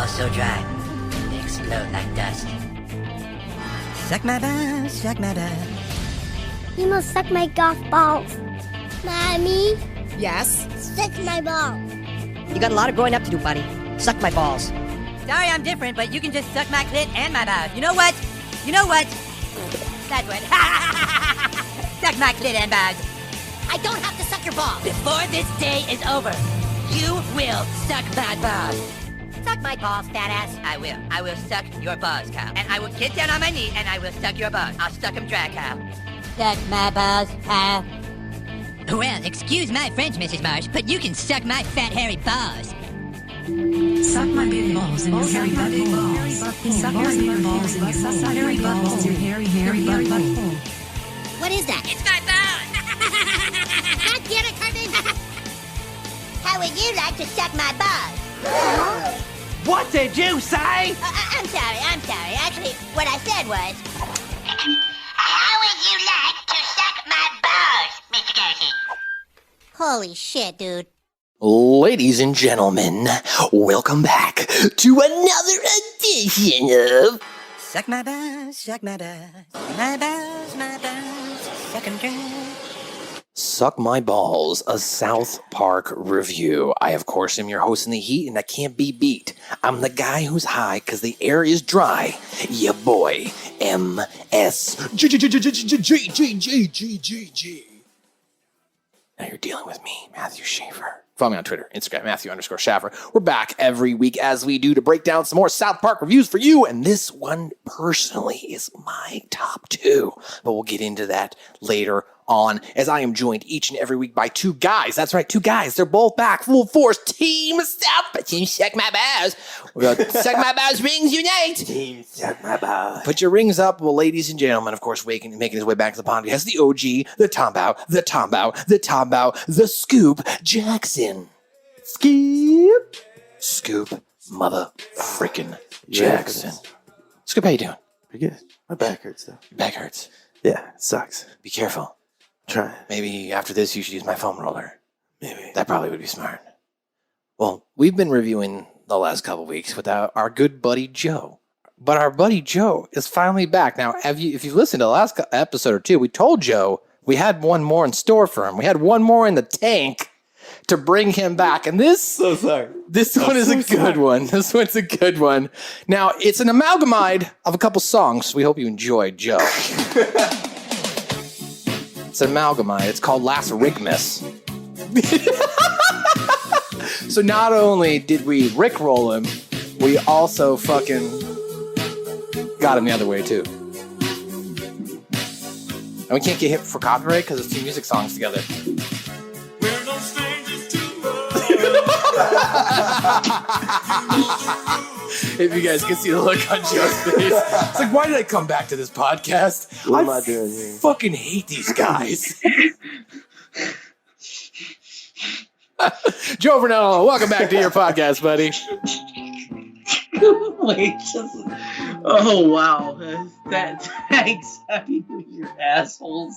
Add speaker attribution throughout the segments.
Speaker 1: balls so dry, they explode like dust. Suck my balls, suck my balls.
Speaker 2: You must suck my golf balls. Mommy?
Speaker 3: Yes?
Speaker 2: Suck my balls.
Speaker 4: You got a lot of growing up to do, buddy. Suck my balls.
Speaker 1: Sorry I'm different, but you can just suck my clit and my balls. You know what? You know what? That's what. Suck my clit and balls.
Speaker 4: I don't have to suck your balls.
Speaker 1: Before this day is over, you will suck my balls.
Speaker 4: Suck my balls, fat ass.
Speaker 1: I will. I will suck your balls, Kyle. And I will get down on my knee and I will suck your balls. I'll suck them dry, Kyle. Suck my balls, Kyle. Well, excuse my French, Mrs. Marsh, but you can suck my fat, hairy balls.
Speaker 5: Suck my big balls in your hairy butthole. Suck your big balls in your hairy butthole. Your hairy butthole.
Speaker 4: What is that?
Speaker 1: It's my balls!
Speaker 4: God damn it, Carmen!
Speaker 2: How would you like to suck my balls?
Speaker 6: What did you say?
Speaker 2: I'm sorry. Actually, what I said was... How would you like to suck my balls, Mr. Garrison?
Speaker 4: Holy shit, dude.
Speaker 7: Ladies and gentlemen, welcome back to another edition of
Speaker 1: Suck my balls, suck my balls. My balls, suck 'em dry.
Speaker 7: Suck My Balls, a South Park review. I, of course, am your host in the heat, and I can't be beat. I'm the guy who's high because the air is dry. Ya boy, M.S.G.G.G.G.G.G.G. Now you're dealing with me, Matthew Schaefer. Follow me on Twitter, Instagram, Matthew_Schaffer. We're back every week as we do to break down some more South Park reviews for you. And this one personally is my top 2. But we'll get into that later on as I am joined each and every week by 2 guys. That's right, 2 guys. They're both back, full force. Team South, Team Suck My Balls. We got Suck My Balls rings unite.
Speaker 6: Team Suck My Balls.
Speaker 7: Put your rings up. Well, ladies and gentlemen, of course, making his way back to the podcast, the OG, the Tombow, the Scoop Jackson. Scoop mother frickin' Jackson. Scoop, how you doing?
Speaker 6: Pretty good. My back hurts, though.
Speaker 7: Your back hurts.
Speaker 6: Yeah, it sucks.
Speaker 7: Be careful.
Speaker 6: Try.
Speaker 7: Maybe after this you should use my foam roller.
Speaker 6: Maybe.
Speaker 7: That probably would be smart. Well, we've been reviewing the last couple weeks with our good buddy Joe. But our buddy Joe is finally back. Now, if you've listened to the last episode or 2, we told Joe we had one more in store for him. We had one more in the tank to bring him back. And this
Speaker 6: So sorry.
Speaker 7: This one is a good one. This one's a good one. Now, it's an amalgamide of a couple songs. We hope you enjoy, Joe. It's an amalgamide. It's called Last Rickmas. So not only did we rickroll him, we also fucking got him the other way, too. And we can't get hit for copyright because it's 2 music songs together.
Speaker 8: We're no strangers to love.
Speaker 7: If you guys can see the look on Joe's face. It's like, why did I come back to this podcast?
Speaker 6: What am I doing here?
Speaker 7: Fucking hate these guys. Joe Vernello, welcome back to your podcast, buddy.
Speaker 9: Wait, just... Oh, wow. Thanks. Happy New Year, assholes.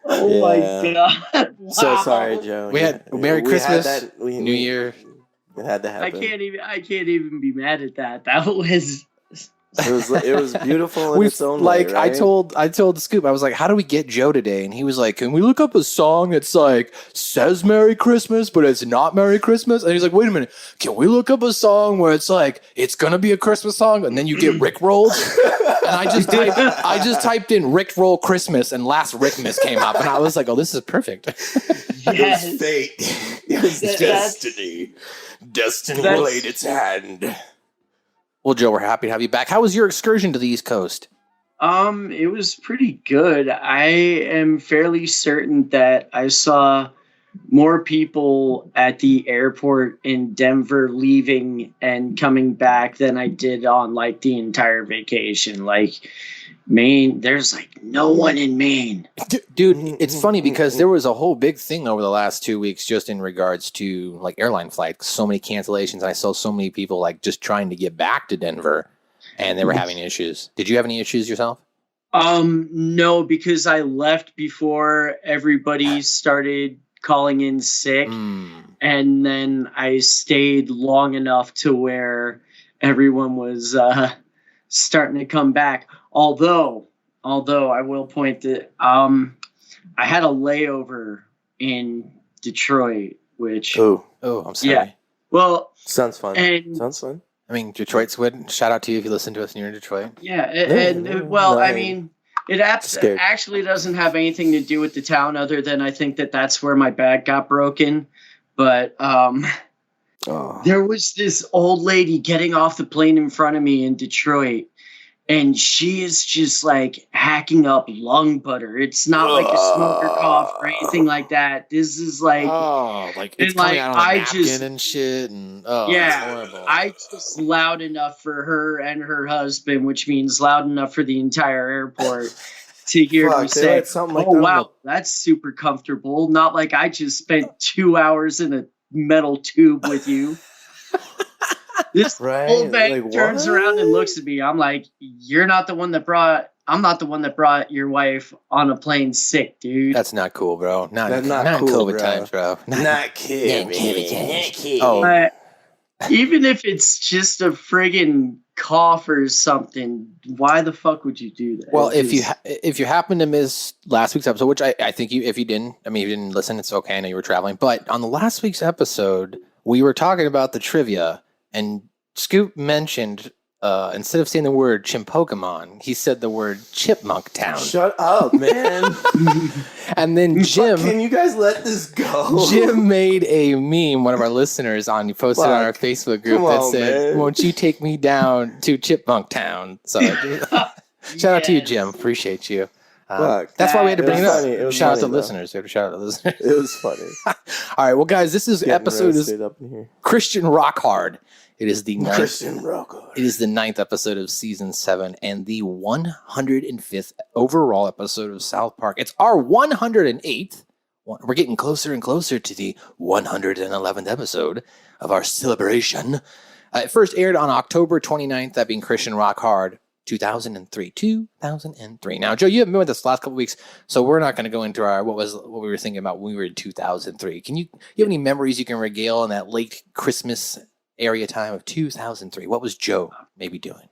Speaker 9: Oh, my God. Wow.
Speaker 6: So sorry, Joe.
Speaker 7: We had Merry Christmas,
Speaker 6: New
Speaker 7: Year.
Speaker 6: It had to happen.
Speaker 9: I can't even be mad at that. That was...
Speaker 6: It was beautiful in its own way, right?
Speaker 7: I told Scoop, I was like, how do we get Joe today? And he was like, can we look up a song that's like says Merry Christmas, but it's not Merry Christmas? And he's like, wait a minute, can we look up a song where it's like it's gonna be a Christmas song, and then you get Rickrolled? And I just typed in Rickroll Christmas, and Last Rickmas came up, and I was like, oh, this is perfect.
Speaker 9: Yes.
Speaker 6: It was fate. It was destiny. Destiny laid its hand.
Speaker 7: Well, Joe, we're happy to have you back. How was your excursion to the East Coast?
Speaker 9: It was pretty good. I am fairly certain that I saw more people at the airport in Denver leaving and coming back than I did on like the entire vacation. Like Maine, there's like no one in Maine.
Speaker 7: Dude, it's funny because there was a whole big thing over the last 2 weeks just in regards to like airline flights. So many cancellations. And I saw so many people like just trying to get back to Denver and they were having issues. Did you have any issues yourself?
Speaker 9: No, because I left before everybody started calling in sick. And then I stayed long enough to where everyone was starting to come back. Although I will point that I had a layover in Detroit, which
Speaker 7: I'm sorry.
Speaker 9: Yeah. Well,
Speaker 6: Sounds fun.
Speaker 9: and
Speaker 6: Sounds fun.
Speaker 7: I mean, Detroit's good. Shout out to you if you listen to us and you're in Detroit.
Speaker 9: yeah, I
Speaker 6: no,
Speaker 9: mean, it
Speaker 6: scared.
Speaker 9: actually doesn't have anything to do with the town, other than I think that's where my bag got broken. But there was this old lady getting off the plane in front of me in Detroit, and she is just like hacking up lung butter. It's not like a smoker cough or anything like that. This is like,
Speaker 7: like it's
Speaker 9: and,
Speaker 7: coming
Speaker 9: like,
Speaker 7: out on a
Speaker 9: I
Speaker 7: napkin
Speaker 9: just-
Speaker 7: and shit, and
Speaker 9: yeah,
Speaker 7: it's horrible.
Speaker 9: I just loud enough for her and her husband, which means loud enough for the entire airport to hear
Speaker 6: Fuck,
Speaker 9: me
Speaker 6: they
Speaker 9: say,
Speaker 6: let something like
Speaker 9: "Oh
Speaker 6: that on
Speaker 9: wow, that's super comfortable." Not like I just spent 2 hours in a metal tube with you. This
Speaker 6: Right?
Speaker 9: old man
Speaker 6: Like,
Speaker 9: turns
Speaker 6: what?
Speaker 9: around and looks at me. I'm like, I'm not the one that brought your wife on a plane sick, dude.
Speaker 7: That's not cool, bro. Not
Speaker 6: That's
Speaker 7: in
Speaker 6: not
Speaker 7: COVID
Speaker 6: cool, bro.
Speaker 7: times, bro.
Speaker 6: Not kid, man.
Speaker 7: Oh,
Speaker 9: Even if it's just a friggin' cough or something, why the fuck would you do that?
Speaker 7: well,
Speaker 9: It
Speaker 7: if you happen to miss last week's episode, which I think if you didn't, I mean, if you didn't listen, it's okay. I know you were traveling, but on the last week's episode, we were talking about the trivia, and Scoop mentioned instead of saying the word Chimpokemon, he said the word Chipmunk Town.
Speaker 6: Shut up, man.
Speaker 7: And then Jim,
Speaker 6: Can you guys let this go?
Speaker 7: Jim made a meme. One of our listeners he posted on our
Speaker 6: Fuck.
Speaker 7: Facebook group
Speaker 6: Come
Speaker 7: that
Speaker 6: on,
Speaker 7: said,
Speaker 6: man.
Speaker 7: "Won't you take me down to Chipmunk Town?" So shout out to you, Jim. Appreciate you.
Speaker 6: Fuck.
Speaker 7: That's why we had to
Speaker 6: It
Speaker 7: bring
Speaker 6: was
Speaker 7: it
Speaker 6: funny. It
Speaker 7: up.
Speaker 6: was
Speaker 7: Shout out to
Speaker 6: funny, though.
Speaker 7: listeners. We have to shout out to listeners.
Speaker 6: It was funny.
Speaker 7: All right, well, guys, this is
Speaker 6: Getting
Speaker 7: episode is
Speaker 6: roasted up in here.
Speaker 7: Christian Rock Hard. It is the ninth.
Speaker 6: Christian Rocco.
Speaker 7: It is the 9th episode of season 7 and the 105th overall episode of South Park. It's our 108th. We're getting closer and closer to the 111th episode of our celebration. It first aired on October 29th, that being Christian Rock Hard, 2003. 2003. Now, Joe, you haven't been with us the last couple weeks, so we're not going to go into what we were thinking about when we were in 2003. You have any memories you can regale in that late Christmas area time of 2003? What was Joe maybe doing?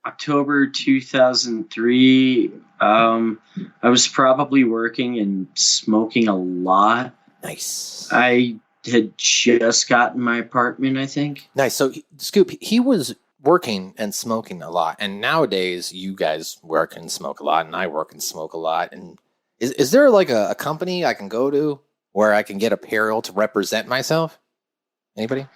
Speaker 9: October 2003. I was probably working and smoking a lot.
Speaker 7: Nice.
Speaker 9: I had just gotten my apartment, I think.
Speaker 7: Nice. So, Scoop, he was working and smoking a lot. And nowadays, you guys work and smoke a lot, and I work and smoke a lot. And is there like a company I can go to where I can get apparel to represent myself? Anybody?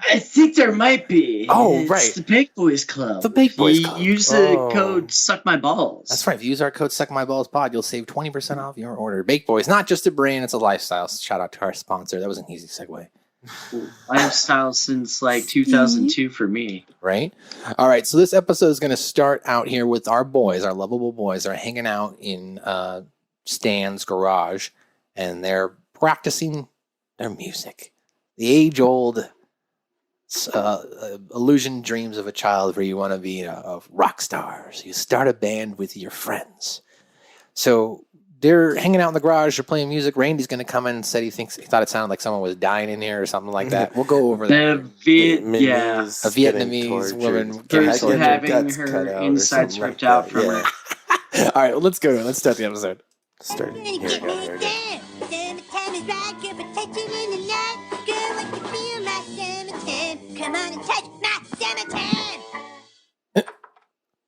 Speaker 9: I think there might be.
Speaker 7: Oh,
Speaker 9: It's
Speaker 7: right.
Speaker 9: the Big Boys Club.
Speaker 7: The Big Boys Club.
Speaker 9: Use the
Speaker 6: Oh.
Speaker 9: code Suck My Balls.
Speaker 7: That's right. If you use our code SuckMyBallsPod, you'll save 20% off your order. Bake Boys, not just a brand, it's a lifestyle. Shout out to our sponsor. That was an easy segue.
Speaker 9: Lifestyle since like 2002 for me.
Speaker 7: Right? All right. So this episode is going to start out here with our boys, our lovable boys, are hanging out in Stan's garage, and they're practicing their music. The age-old illusion dreams of a child where you want to be a rock star. So you start a band with your friends. So they're hanging out in the garage. They're playing music. Randy's going to come in and said he thought it sounded like someone was dying in here or something like that. We'll go over that.
Speaker 9: A
Speaker 7: Vietnamese woman
Speaker 9: person having
Speaker 6: guts
Speaker 9: her
Speaker 6: cut out or
Speaker 9: insides
Speaker 6: something
Speaker 9: ripped
Speaker 6: like
Speaker 9: out
Speaker 6: that.
Speaker 9: from
Speaker 6: Yeah.
Speaker 9: her.
Speaker 7: All right, well, let's go. Let's start the episode.
Speaker 6: Start. Here we go. Here we go.
Speaker 2: Summertime is right, good protection in the night. Girl, what you feel like summertime? Come on and touch my summertime.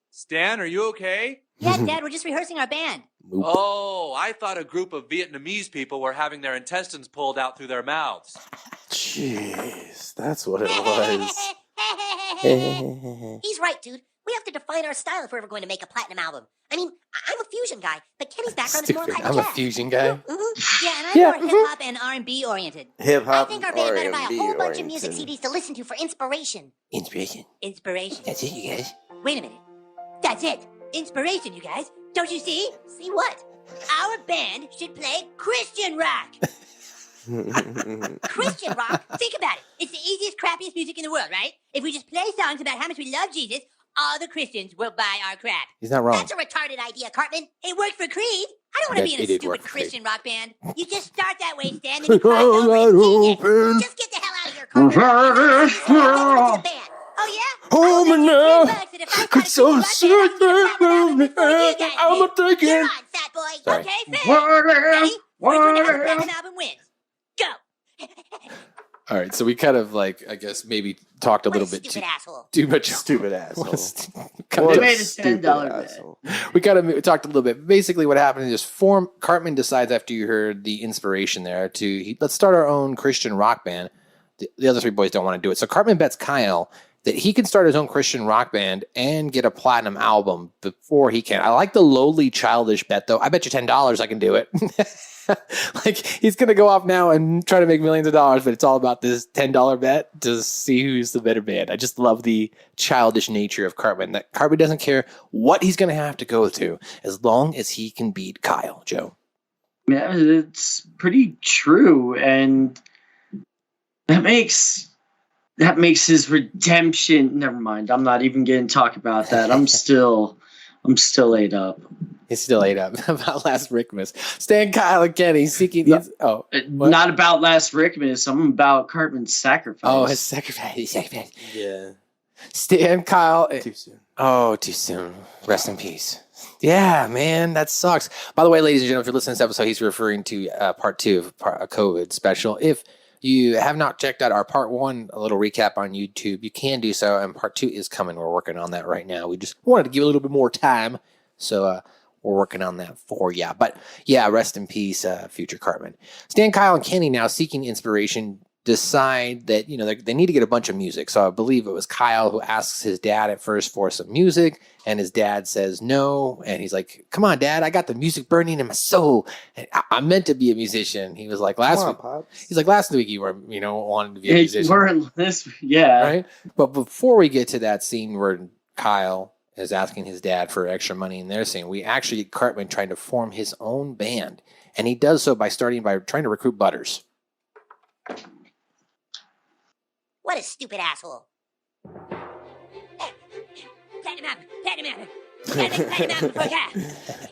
Speaker 3: Stan, are you okay?
Speaker 1: Yeah, Dad, we're just rehearsing our band.
Speaker 3: Oh, I thought a group of Vietnamese people were having their intestines pulled out through their mouths.
Speaker 6: Jeez, that's what it was.
Speaker 4: He's right, dude. We have to define our style if we're ever going to make a platinum album. I mean, I'm a fusion guy, but Kenny's background is more
Speaker 7: Stupid.
Speaker 4: Latin
Speaker 7: I'm a
Speaker 4: jazz.
Speaker 7: fusion guy.
Speaker 4: Mhm.
Speaker 1: Yeah, and I'm more hip-hop and R&B oriented.
Speaker 6: Hip
Speaker 4: I
Speaker 6: hop
Speaker 4: think our
Speaker 6: or
Speaker 4: band better buy a
Speaker 6: R&B
Speaker 4: whole bunch of music
Speaker 6: oriented.
Speaker 4: CDs to listen to for inspiration.
Speaker 7: Inspiration.
Speaker 1: Inspiration.
Speaker 7: That's it, you guys.
Speaker 1: Wait a minute. That's it. Inspiration, you guys. Don't you see?
Speaker 4: See what?
Speaker 1: Our band should play Christian rock. Christian rock? Think about it. It's the easiest, crappiest music in the world, right? If we just play songs about how much we love Jesus, all the Christians will buy our crap.
Speaker 7: He's not wrong.
Speaker 4: That's a retarded idea, Cartman.
Speaker 1: It worked for Creed.
Speaker 4: I don't want to be in a
Speaker 7: It did work
Speaker 4: stupid
Speaker 7: for me.
Speaker 4: Christian rock band. You just start that way, Stan, then you cross over and genius. Just get the hell out of here, Carter. Get the band. Oh, yeah?
Speaker 7: Oh,
Speaker 4: I will
Speaker 7: man,
Speaker 4: bet you $10 that if I
Speaker 7: could
Speaker 4: start a
Speaker 7: so
Speaker 4: Christian rock band, I'll get a platinum album before you guys
Speaker 7: I'm
Speaker 4: do.
Speaker 7: a thinking.
Speaker 4: You're on, fat boy.
Speaker 7: Sorry.
Speaker 4: Okay, fair. Ready? First one to have a platinum album wins. Go.
Speaker 7: All right, so we kind of I guess maybe talked a
Speaker 4: What a
Speaker 7: little bit
Speaker 4: stupid asshole.
Speaker 7: too much.
Speaker 6: Stupid asshole.
Speaker 7: What
Speaker 9: They
Speaker 7: a
Speaker 9: made a
Speaker 6: stupid
Speaker 9: $10 bet.
Speaker 6: asshole.
Speaker 7: We kind of talked a little bit. Basically, what happened is Cartman decides after you heard the inspiration there let's start our own Christian rock band. The other three boys don't want to do it. So Cartman bets Kyle that he can start his own Christian rock band and get a platinum album before he can. I like the lowly, childish bet, though. I bet you $10 I can do it. He's going to go off now and try to make millions of dollars, but it's all about this $10 bet to see who's the better band. I just love the childish nature of Cartman. That Cartman doesn't care what he's going to have to go through as long as he can beat Kyle. Joe.
Speaker 9: Yeah, it's pretty true, and that makes his redemption. Never mind. I'm not even going to talk about that. I'm still ate up.
Speaker 7: He's still ate up about last Rickmas. Stan, Kyle, and Kenny seeking.
Speaker 9: Not about last Rickmas. I'm about Cartman's sacrifice.
Speaker 7: Oh, his sacrifice.
Speaker 6: Yeah.
Speaker 7: Stan, Kyle.
Speaker 6: Too soon.
Speaker 7: Oh, too soon. Rest in peace. Yeah, man, that sucks. By the way, ladies and gentlemen, if you're listening to this episode, he's referring to part 2 of a COVID special. If you have not checked out our part 1, a little recap on YouTube, you can do so, and part 2 is coming. We're working on that right now. We just wanted to give a little bit more time, so we're working on that for you. But yeah, rest in peace, future Cartman. Stan, Kyle, and Kenny, now seeking inspiration, decide that they need to get a bunch of music. So I believe it was Kyle who asks his dad at first for some music, and his dad says no. And he's like, "Come on, Dad, I got the music burning in my soul. I'm meant to be a musician." He was like, last week you were, wanted to be a musician.
Speaker 9: Yeah.
Speaker 7: Right? But before we get to that scene where Kyle is asking his dad for extra money in their scene, we actually get Cartman trying to form his own band. And he does so by trying to recruit Butters.
Speaker 4: What a stupid asshole. Platinum album.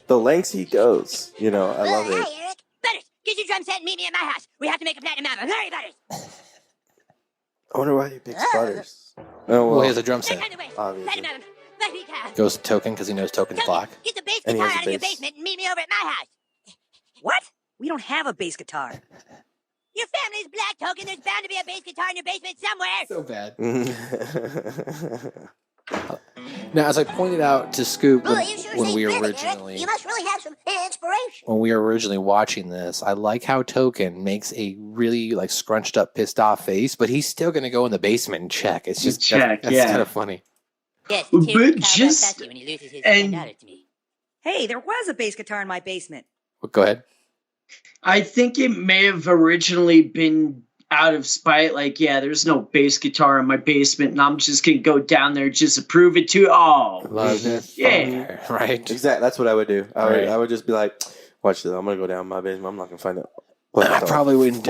Speaker 6: The lengths he goes, I love it.
Speaker 4: Hey, Eric. Butters, get your drum set and meet me at my house. We have to make a platinum album. Hurry, Butters.
Speaker 6: I wonder why he picks Butters. Oh,
Speaker 7: Well, he has a drum set.
Speaker 6: Obviously.
Speaker 4: Platinum album. Let me go.
Speaker 7: Goes to Token because he knows Token's block.
Speaker 4: Get the bass
Speaker 6: And he
Speaker 4: guitar
Speaker 6: has a
Speaker 4: out of your
Speaker 6: bass.
Speaker 4: basement and meet me over at my house.
Speaker 10: What? We don't have a bass guitar.
Speaker 4: Your family's black, Token. There's bound to be a bass guitar in your basement somewhere.
Speaker 7: So bad. Now, as I pointed out to Scoop when we were originally
Speaker 4: You must really have some inspiration.
Speaker 7: watching this, I like how Token makes a really scrunched up, pissed off face, but he's still going to go in the basement and check. It's just that's kind of funny.
Speaker 4: Yes,
Speaker 9: But just
Speaker 4: when he loses his
Speaker 9: and-
Speaker 4: $10 to me.
Speaker 10: Hey, there was a bass guitar in my basement.
Speaker 7: Well, go ahead.
Speaker 9: I think it may have originally been out of spite, there's no bass guitar in my basement, and I'm just gonna go down there just to prove it to all.
Speaker 7: Love it.
Speaker 9: Yeah.
Speaker 7: Right.
Speaker 6: Exactly. That's what I would do.
Speaker 7: Right.
Speaker 6: I would just be like, watch this. I'm going to go down my basement. I'm not going to find it.
Speaker 7: I probably wouldn't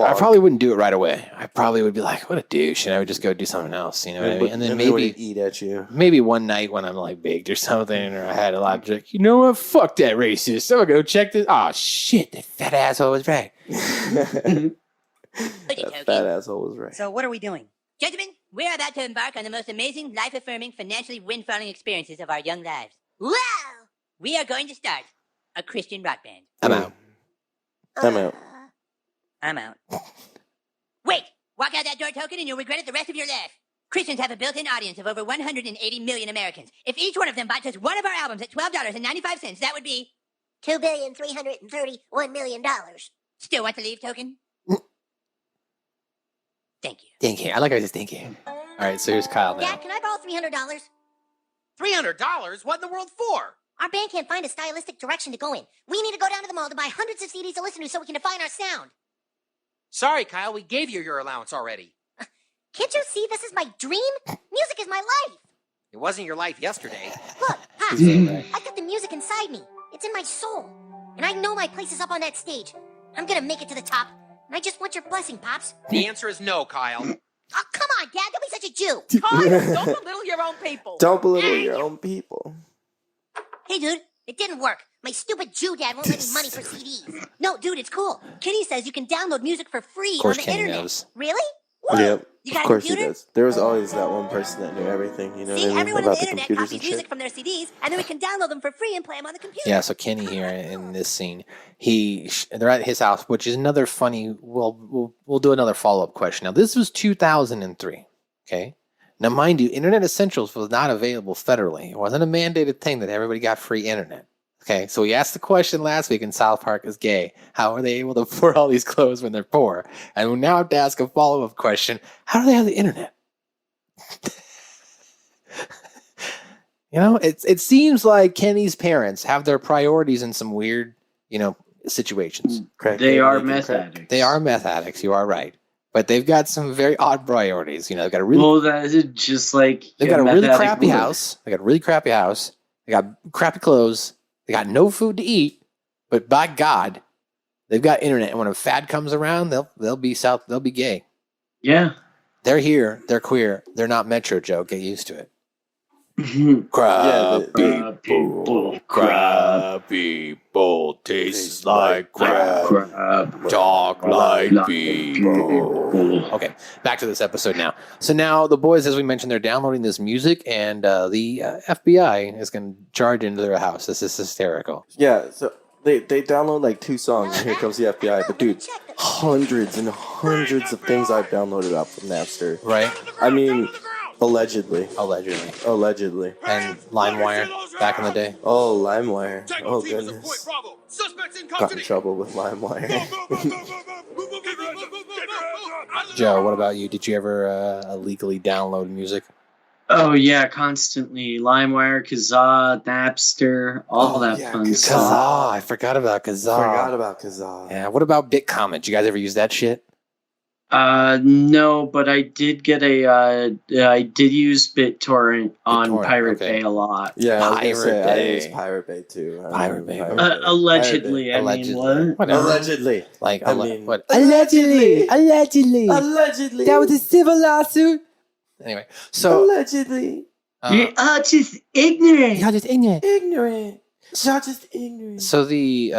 Speaker 7: do it right away. I probably would be like, what a douche, and I would just go do something else, you know what I mean? And then maybe
Speaker 6: eat at you.
Speaker 7: Maybe one night when I'm baked or something, or I had a lot of you know what? Fuck that racist. I'm gonna go check this. Oh shit, that fat asshole was right.
Speaker 6: That fat asshole was right.
Speaker 10: So what are we doing?
Speaker 4: Gentlemen, we're about to embark on the most amazing, life-affirming, financially windfalling experiences of our young lives. Wow! We are going to start a Christian rock band.
Speaker 7: I'm out.
Speaker 6: I'm out.
Speaker 10: I'm out.
Speaker 4: Wait! Walk out that door, Token, and you'll regret it the rest of your life. Christians have a built-in audience of over 180 million Americans. If each one of them bought just one of our albums at $12.95, that would be $2,331,000,000. Still want to leave, Token? Thank you.
Speaker 7: Thank you. I like how I just thank you. All right, so here's Kyle now.
Speaker 4: Dad, can I borrow $300?
Speaker 11: $300? What in the world for?
Speaker 4: Our band can't find a stylistic direction to go in. We need to go down to the mall to buy hundreds of CDs to listen to so we can define our sound.
Speaker 11: Sorry, Kyle, we gave you your allowance already.
Speaker 4: Can't you see this is my dream? Music is my life.
Speaker 11: It wasn't your life yesterday.
Speaker 4: Look, Pops, I've got the music inside me. It's in my soul. And I know my place is up on that stage. I'm gonna make it to the top. And I just want your blessing, Pops.
Speaker 11: The answer is no, Kyle.
Speaker 4: Oh, come on, Dad. Don't be such a Jew.
Speaker 10: Kyle, don't belittle your own people.
Speaker 6: Don't belittle your own people.
Speaker 4: Hey, dude.
Speaker 2: It didn't work. My stupid Jew dad won't let me money for CDs.
Speaker 4: No, dude, it's cool. Kenny says you can download music for free
Speaker 7: Of course,
Speaker 4: on the
Speaker 7: Kenny
Speaker 4: internet.
Speaker 7: knows.
Speaker 2: Really?
Speaker 6: Yep.
Speaker 4: You got
Speaker 6: Of
Speaker 4: a
Speaker 6: course he
Speaker 4: computer?
Speaker 6: does. There was always that one person that knew everything, you know
Speaker 4: See,
Speaker 6: what I mean?
Speaker 4: everyone on
Speaker 6: About
Speaker 4: the
Speaker 6: the
Speaker 4: internet
Speaker 6: computers
Speaker 4: copies
Speaker 6: and
Speaker 4: music
Speaker 6: shit.
Speaker 4: from their CDs, and then we can download them for free and play them on the computer.
Speaker 7: Yeah, so Kenny here in this scene, they're at his house, which is another funny. We'll do another follow-up question. Now, this was 2003. Okay, now mind you, Internet Essentials was not available federally. It wasn't a mandated thing that everybody got free internet. Okay, so we asked the question last week in South Park is gay. How are they able to afford all these clothes when they're poor? And we now have to ask a follow-up question: how do they have the internet? You know, it seems like Kenny's parents have their priorities in some weird, situations.
Speaker 9: They are meth addicts.
Speaker 7: They are meth addicts. You are right, but they've got some very odd priorities. They've got a really
Speaker 9: that is just like
Speaker 7: they've got a
Speaker 9: meth
Speaker 7: really
Speaker 9: addict
Speaker 7: crappy
Speaker 9: would.
Speaker 7: house. They got a really crappy house. They got crappy clothes. They got no food to eat. But by God, they've got internet. And when a fad comes around, they'll be gay.
Speaker 9: Yeah.
Speaker 7: They're here. They're queer. They're not Metro, Joe. Get used to it.
Speaker 6: Yeah,
Speaker 7: Crab people tastes like crab. Talk like people. Okay, back to this episode now. So now the boys, as we mentioned, they're downloading this music, and the FBI is going to charge into their house. This is hysterical.
Speaker 6: Yeah, so they download like 2 songs, and here comes the FBI. But dude, hundreds and hundreds of things I've downloaded up from Napster.
Speaker 7: Right?
Speaker 6: I mean, allegedly.
Speaker 7: And LimeWire back in the day.
Speaker 6: Oh, LimeWire. Oh, goodness. Got in trouble with LimeWire.
Speaker 7: Joe, what about you? Did you ever illegally download music?
Speaker 9: Oh yeah, constantly. LimeWire, Kazaa, Napster, all that fun stuff.
Speaker 7: Kazaa. I forgot about Kazaa. Yeah. What about BitComet? Did you guys ever use that shit?
Speaker 9: No, but I did get I did use BitTorrent on Pirate Bay a lot.
Speaker 6: Yeah, I
Speaker 7: Pirate
Speaker 6: use Pirate Bay too.
Speaker 7: Pirate Bay.
Speaker 9: Allegedly. I mean, what?
Speaker 7: Whatever.
Speaker 6: Allegedly.
Speaker 7: Like,
Speaker 6: what?
Speaker 7: Allegedly.
Speaker 6: Allegedly.
Speaker 7: That was a civil lawsuit. Anyway, so
Speaker 6: allegedly.
Speaker 9: You're all just ignorant.
Speaker 7: You're just ignorant.
Speaker 6: You're just ignorant.
Speaker 7: So the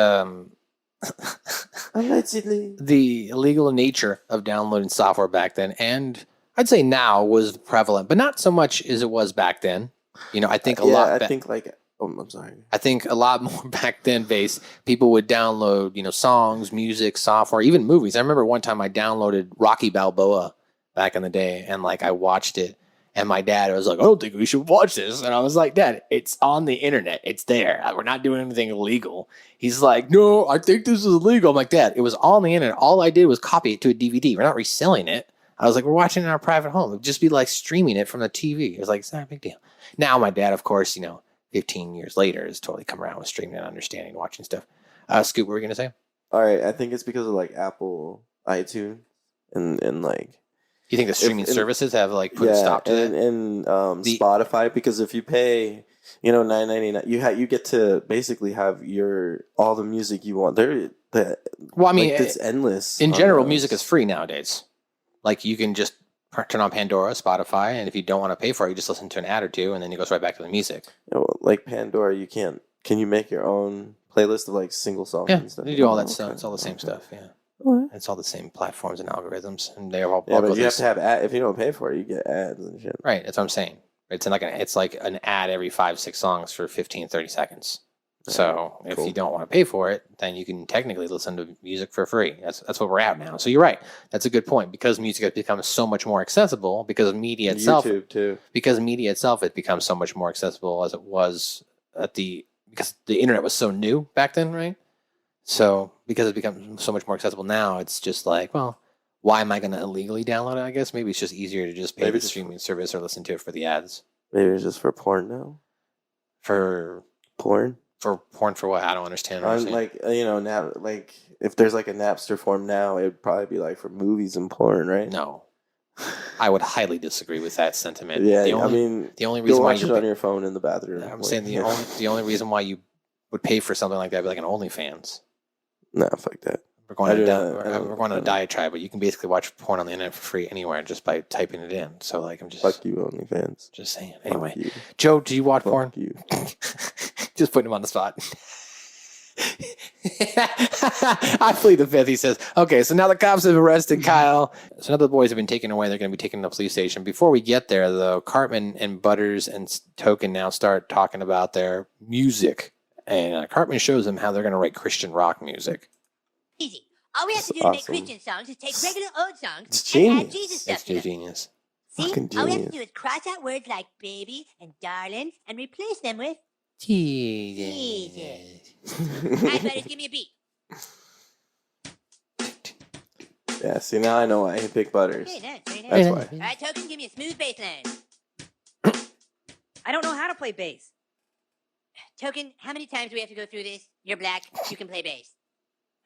Speaker 6: allegedly
Speaker 7: the illegal nature of downloading software back then, and I'd say now, was prevalent, but not so much as it was back then. I think a lot.
Speaker 6: I think like. Oh, I'm sorry.
Speaker 7: I think a lot more back then, people would download, songs, music, software, even movies. I remember one time I downloaded Rocky Balboa back in the day, and I watched it, and my dad was like, "I don't think we should watch this," and I was like, "Dad, it's on the internet. It's there. We're not doing anything illegal." He's like, "No, I think this is illegal." I'm like, "Dad, it was on the internet. All I did was copy it to a DVD. We're not reselling it." I was like, "We're watching it in our private home. It'd just be like streaming it from the TV." It was like, it's not a big deal. Now my dad, of course, 15 years later, has totally come around with streaming and understanding, watching stuff. Scoop, what were you gonna say?
Speaker 6: All right, I think it's because of Apple iTunes and
Speaker 7: You think the streaming services have put a stop to that?
Speaker 6: And Spotify, because if you pay, $9.99, you get to basically have all the music you want. It's endless.
Speaker 7: In general, music is free nowadays. You can just turn on Pandora, Spotify, and if you don't want to pay for it, you just listen to an ad or two, and then it goes right back to the music.
Speaker 6: Like Pandora, you can't. Can you make your own playlist of single songs and stuff?
Speaker 7: You do all that stuff. It's all the same stuff. Yeah. It's all the same platforms and algorithms, and they're all.
Speaker 6: But you have to have if you don't pay for it, you get ads and shit.
Speaker 7: Right, that's what I'm saying. It's like an ad every 5-6 songs for 15, 30 seconds. So if you don't want to pay for it, then you can technically listen to music for free. That's what we're at now. So you're right. That's a good point, because music has become so much more accessible because media itself.
Speaker 6: YouTube too.
Speaker 7: Because media itself has become so much more accessible as it was because the internet was so new back then, right? So because it's become so much more accessible now, it's just why am I going to illegally download it? I guess maybe it's just easier to just pay the streaming service or listen to it for the ads.
Speaker 6: Maybe it's just for porn now.
Speaker 7: For
Speaker 6: porn.
Speaker 7: For porn for what? I don't understand.
Speaker 6: If there's a Napster form now, it'd probably be for movies and porn, right?
Speaker 7: No, I would highly disagree with that sentiment.
Speaker 6: Yeah, the only reason why you watch it on your phone in the bathroom.
Speaker 7: I'm saying the only reason why you would pay for something like that would be an OnlyFans.
Speaker 6: No, fuck that.
Speaker 7: We're going on a diatribe, but you can basically watch porn on the internet for free anywhere just by typing it in. So I'm just
Speaker 6: fuck you, OnlyFans.
Speaker 7: Just saying. Anyway, Joe, do you watch porn?
Speaker 6: You.
Speaker 7: Just putting him on the spot. I plead the fifth. He says, okay, so now the cops have arrested Kyle. So now the boys have been taken away. They're going to be taken to the police station. Before we get there, though, Cartman and Butters and Token now start talking about their music. And Cartman shows them how they're going to write Christian rock music.
Speaker 1: Easy. All we have to do to make Christian songs is take regular old songs
Speaker 6: It's
Speaker 1: and add
Speaker 6: genius.
Speaker 1: Jesus stuff
Speaker 7: It's
Speaker 1: to them.
Speaker 7: genius.
Speaker 1: See?
Speaker 6: Fucking
Speaker 1: All we have to
Speaker 6: genius.
Speaker 1: do is cross out words like baby and darling and replace them with
Speaker 7: Jesus.
Speaker 1: All right, Butters, give me a beat.
Speaker 6: Yeah, see, now I know why he picked Butters.
Speaker 1: Very nice, very nice.
Speaker 6: That's
Speaker 1: All
Speaker 6: why.
Speaker 1: right, Token, give me a smooth bass line.
Speaker 10: I don't know how to play bass.
Speaker 1: Token, how many times do we have to go through this? You're black, you can play bass.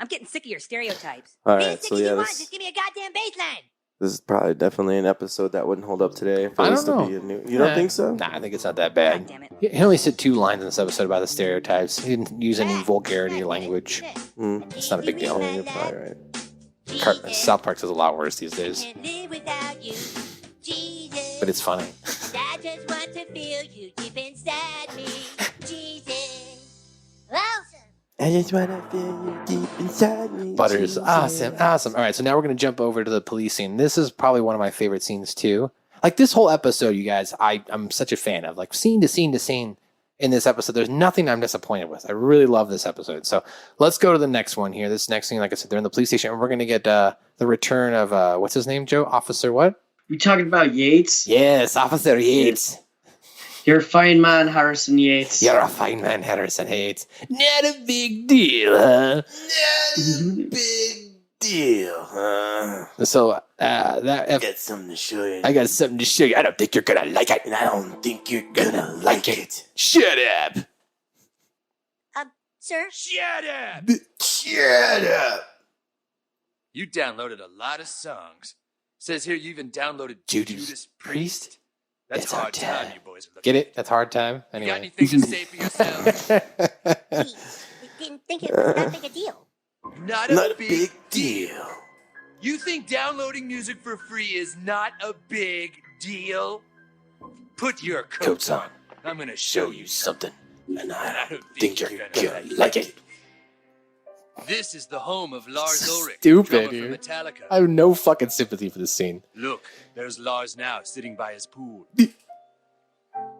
Speaker 10: I'm getting sick of your stereotypes.
Speaker 6: All
Speaker 1: Be
Speaker 6: right,
Speaker 1: as sick
Speaker 6: so
Speaker 1: as you
Speaker 6: yeah,
Speaker 1: want,
Speaker 6: this
Speaker 1: just give me a goddamn bass line.
Speaker 6: is probably definitely an episode that wouldn't hold up today. If it
Speaker 7: I
Speaker 6: was
Speaker 7: don't
Speaker 6: to
Speaker 7: know.
Speaker 6: be a new, you don't think so?
Speaker 7: Nah, I think it's not that bad.
Speaker 10: God damn it.
Speaker 7: He only said 2 lines in this episode about the stereotypes. He didn't use any vulgarity language. It's not a big deal.
Speaker 6: Yeah, you're probably right.
Speaker 7: South Park says a lot worse these days,
Speaker 1: Can't live without you, Jesus.
Speaker 7: but it's funny.
Speaker 1: I just want to feel you deep inside me, Jesus. Awesome.
Speaker 6: I just want to feel you deep inside me.
Speaker 7: Butters,
Speaker 6: Jesus.
Speaker 7: awesome. All right, so now we're going to jump over to the police scene. This is probably one of my favorite scenes, too. Like, this whole episode, you guys, I'm such a fan of. Like, scene to scene to scene in this episode, there's nothing I'm disappointed with. I really love this episode. So let's go to the next one here. This next scene, like I said, they're in the police station, and we're going to get the return of, what's his name, Joe? Officer what?
Speaker 9: You talking about Yates?
Speaker 7: Yes, Officer Yates.
Speaker 9: You're a fine man, Harrison Yates.
Speaker 7: You're a fine man, Harrison Yates. Not a big deal, huh?
Speaker 6: Not a big deal, huh?
Speaker 7: So,
Speaker 6: I got something to show you.
Speaker 7: I got something to show you. I don't think you're going to like it.
Speaker 6: And I don't think you're gonna like it.
Speaker 7: Shut up.
Speaker 1: Sir?
Speaker 11: Shut up!
Speaker 6: Shut up.
Speaker 11: You downloaded a lot of songs. Says here you even downloaded
Speaker 7: Judas Priest?
Speaker 11: That's
Speaker 7: It's our
Speaker 11: hard time
Speaker 7: time.
Speaker 11: you boys are looking.
Speaker 7: Get it? That's hard time.
Speaker 11: You got
Speaker 7: Anyway.
Speaker 11: anything to say for yourselves?
Speaker 1: We didn't think it was that big a deal.
Speaker 11: Not
Speaker 6: Not
Speaker 11: a
Speaker 6: a big deal.
Speaker 11: You think downloading music for free is not a big deal? Put your coats on. I'm gonna show you
Speaker 6: something. And
Speaker 11: I
Speaker 6: I
Speaker 11: don't
Speaker 6: think you're gonna like it.
Speaker 11: This is the home of Lars Ulrich,
Speaker 7: Stupid,
Speaker 11: drummer
Speaker 7: dude.
Speaker 11: for Metallica.
Speaker 7: I have no fucking sympathy for this scene.
Speaker 11: Look, there's Lars now, sitting by his pool.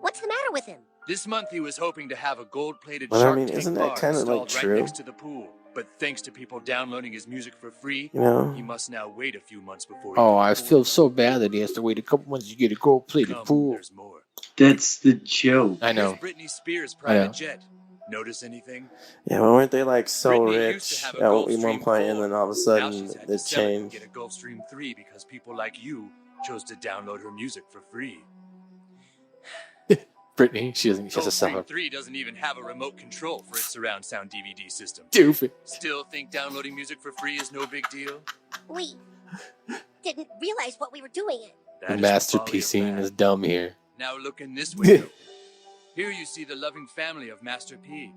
Speaker 1: What's the matter with him?
Speaker 11: This month he was hoping to have a gold-plated
Speaker 6: Well, I
Speaker 11: Shark
Speaker 6: mean,
Speaker 11: Tank
Speaker 6: isn't that
Speaker 11: bar
Speaker 6: kinda, like,
Speaker 11: installed
Speaker 6: true?
Speaker 11: right next to the pool. But thanks to people downloading his music for free,
Speaker 6: You know?
Speaker 11: he must now wait a few months before he
Speaker 7: Oh,
Speaker 11: can
Speaker 7: I
Speaker 11: afford
Speaker 7: feel
Speaker 11: it.
Speaker 7: so bad that he has to wait a couple months to get a gold-plated
Speaker 11: Come,
Speaker 7: pool.
Speaker 11: there's more.
Speaker 9: That's the joke.
Speaker 7: I know.
Speaker 11: Here's Britney Spears'
Speaker 7: I know.
Speaker 11: private jet. Notice anything?
Speaker 6: Yeah, but weren't they like so
Speaker 11: Britney used
Speaker 6: rich
Speaker 11: to have a
Speaker 6: at one
Speaker 11: Gulfstream
Speaker 6: point, and
Speaker 11: 4.
Speaker 6: then all of a
Speaker 11: Now
Speaker 6: sudden
Speaker 11: she's had to
Speaker 6: it
Speaker 11: sell it and
Speaker 6: changed?
Speaker 11: get a Gulfstream 3 because people like you chose to download her music for free.
Speaker 7: Brittany, she has to sell
Speaker 11: Gulfstream
Speaker 7: her.
Speaker 11: 3 doesn't even have a remote control for its surround sound DVD system.
Speaker 7: Stupid.
Speaker 11: Still think downloading music for free is no big deal?
Speaker 1: We didn't realize what we were doing.
Speaker 11: That
Speaker 7: The
Speaker 11: is
Speaker 7: masterpiece
Speaker 11: folly of
Speaker 7: scene
Speaker 11: man.
Speaker 7: is dumb here.
Speaker 11: Now look in this window. Here you see the loving family of Master P.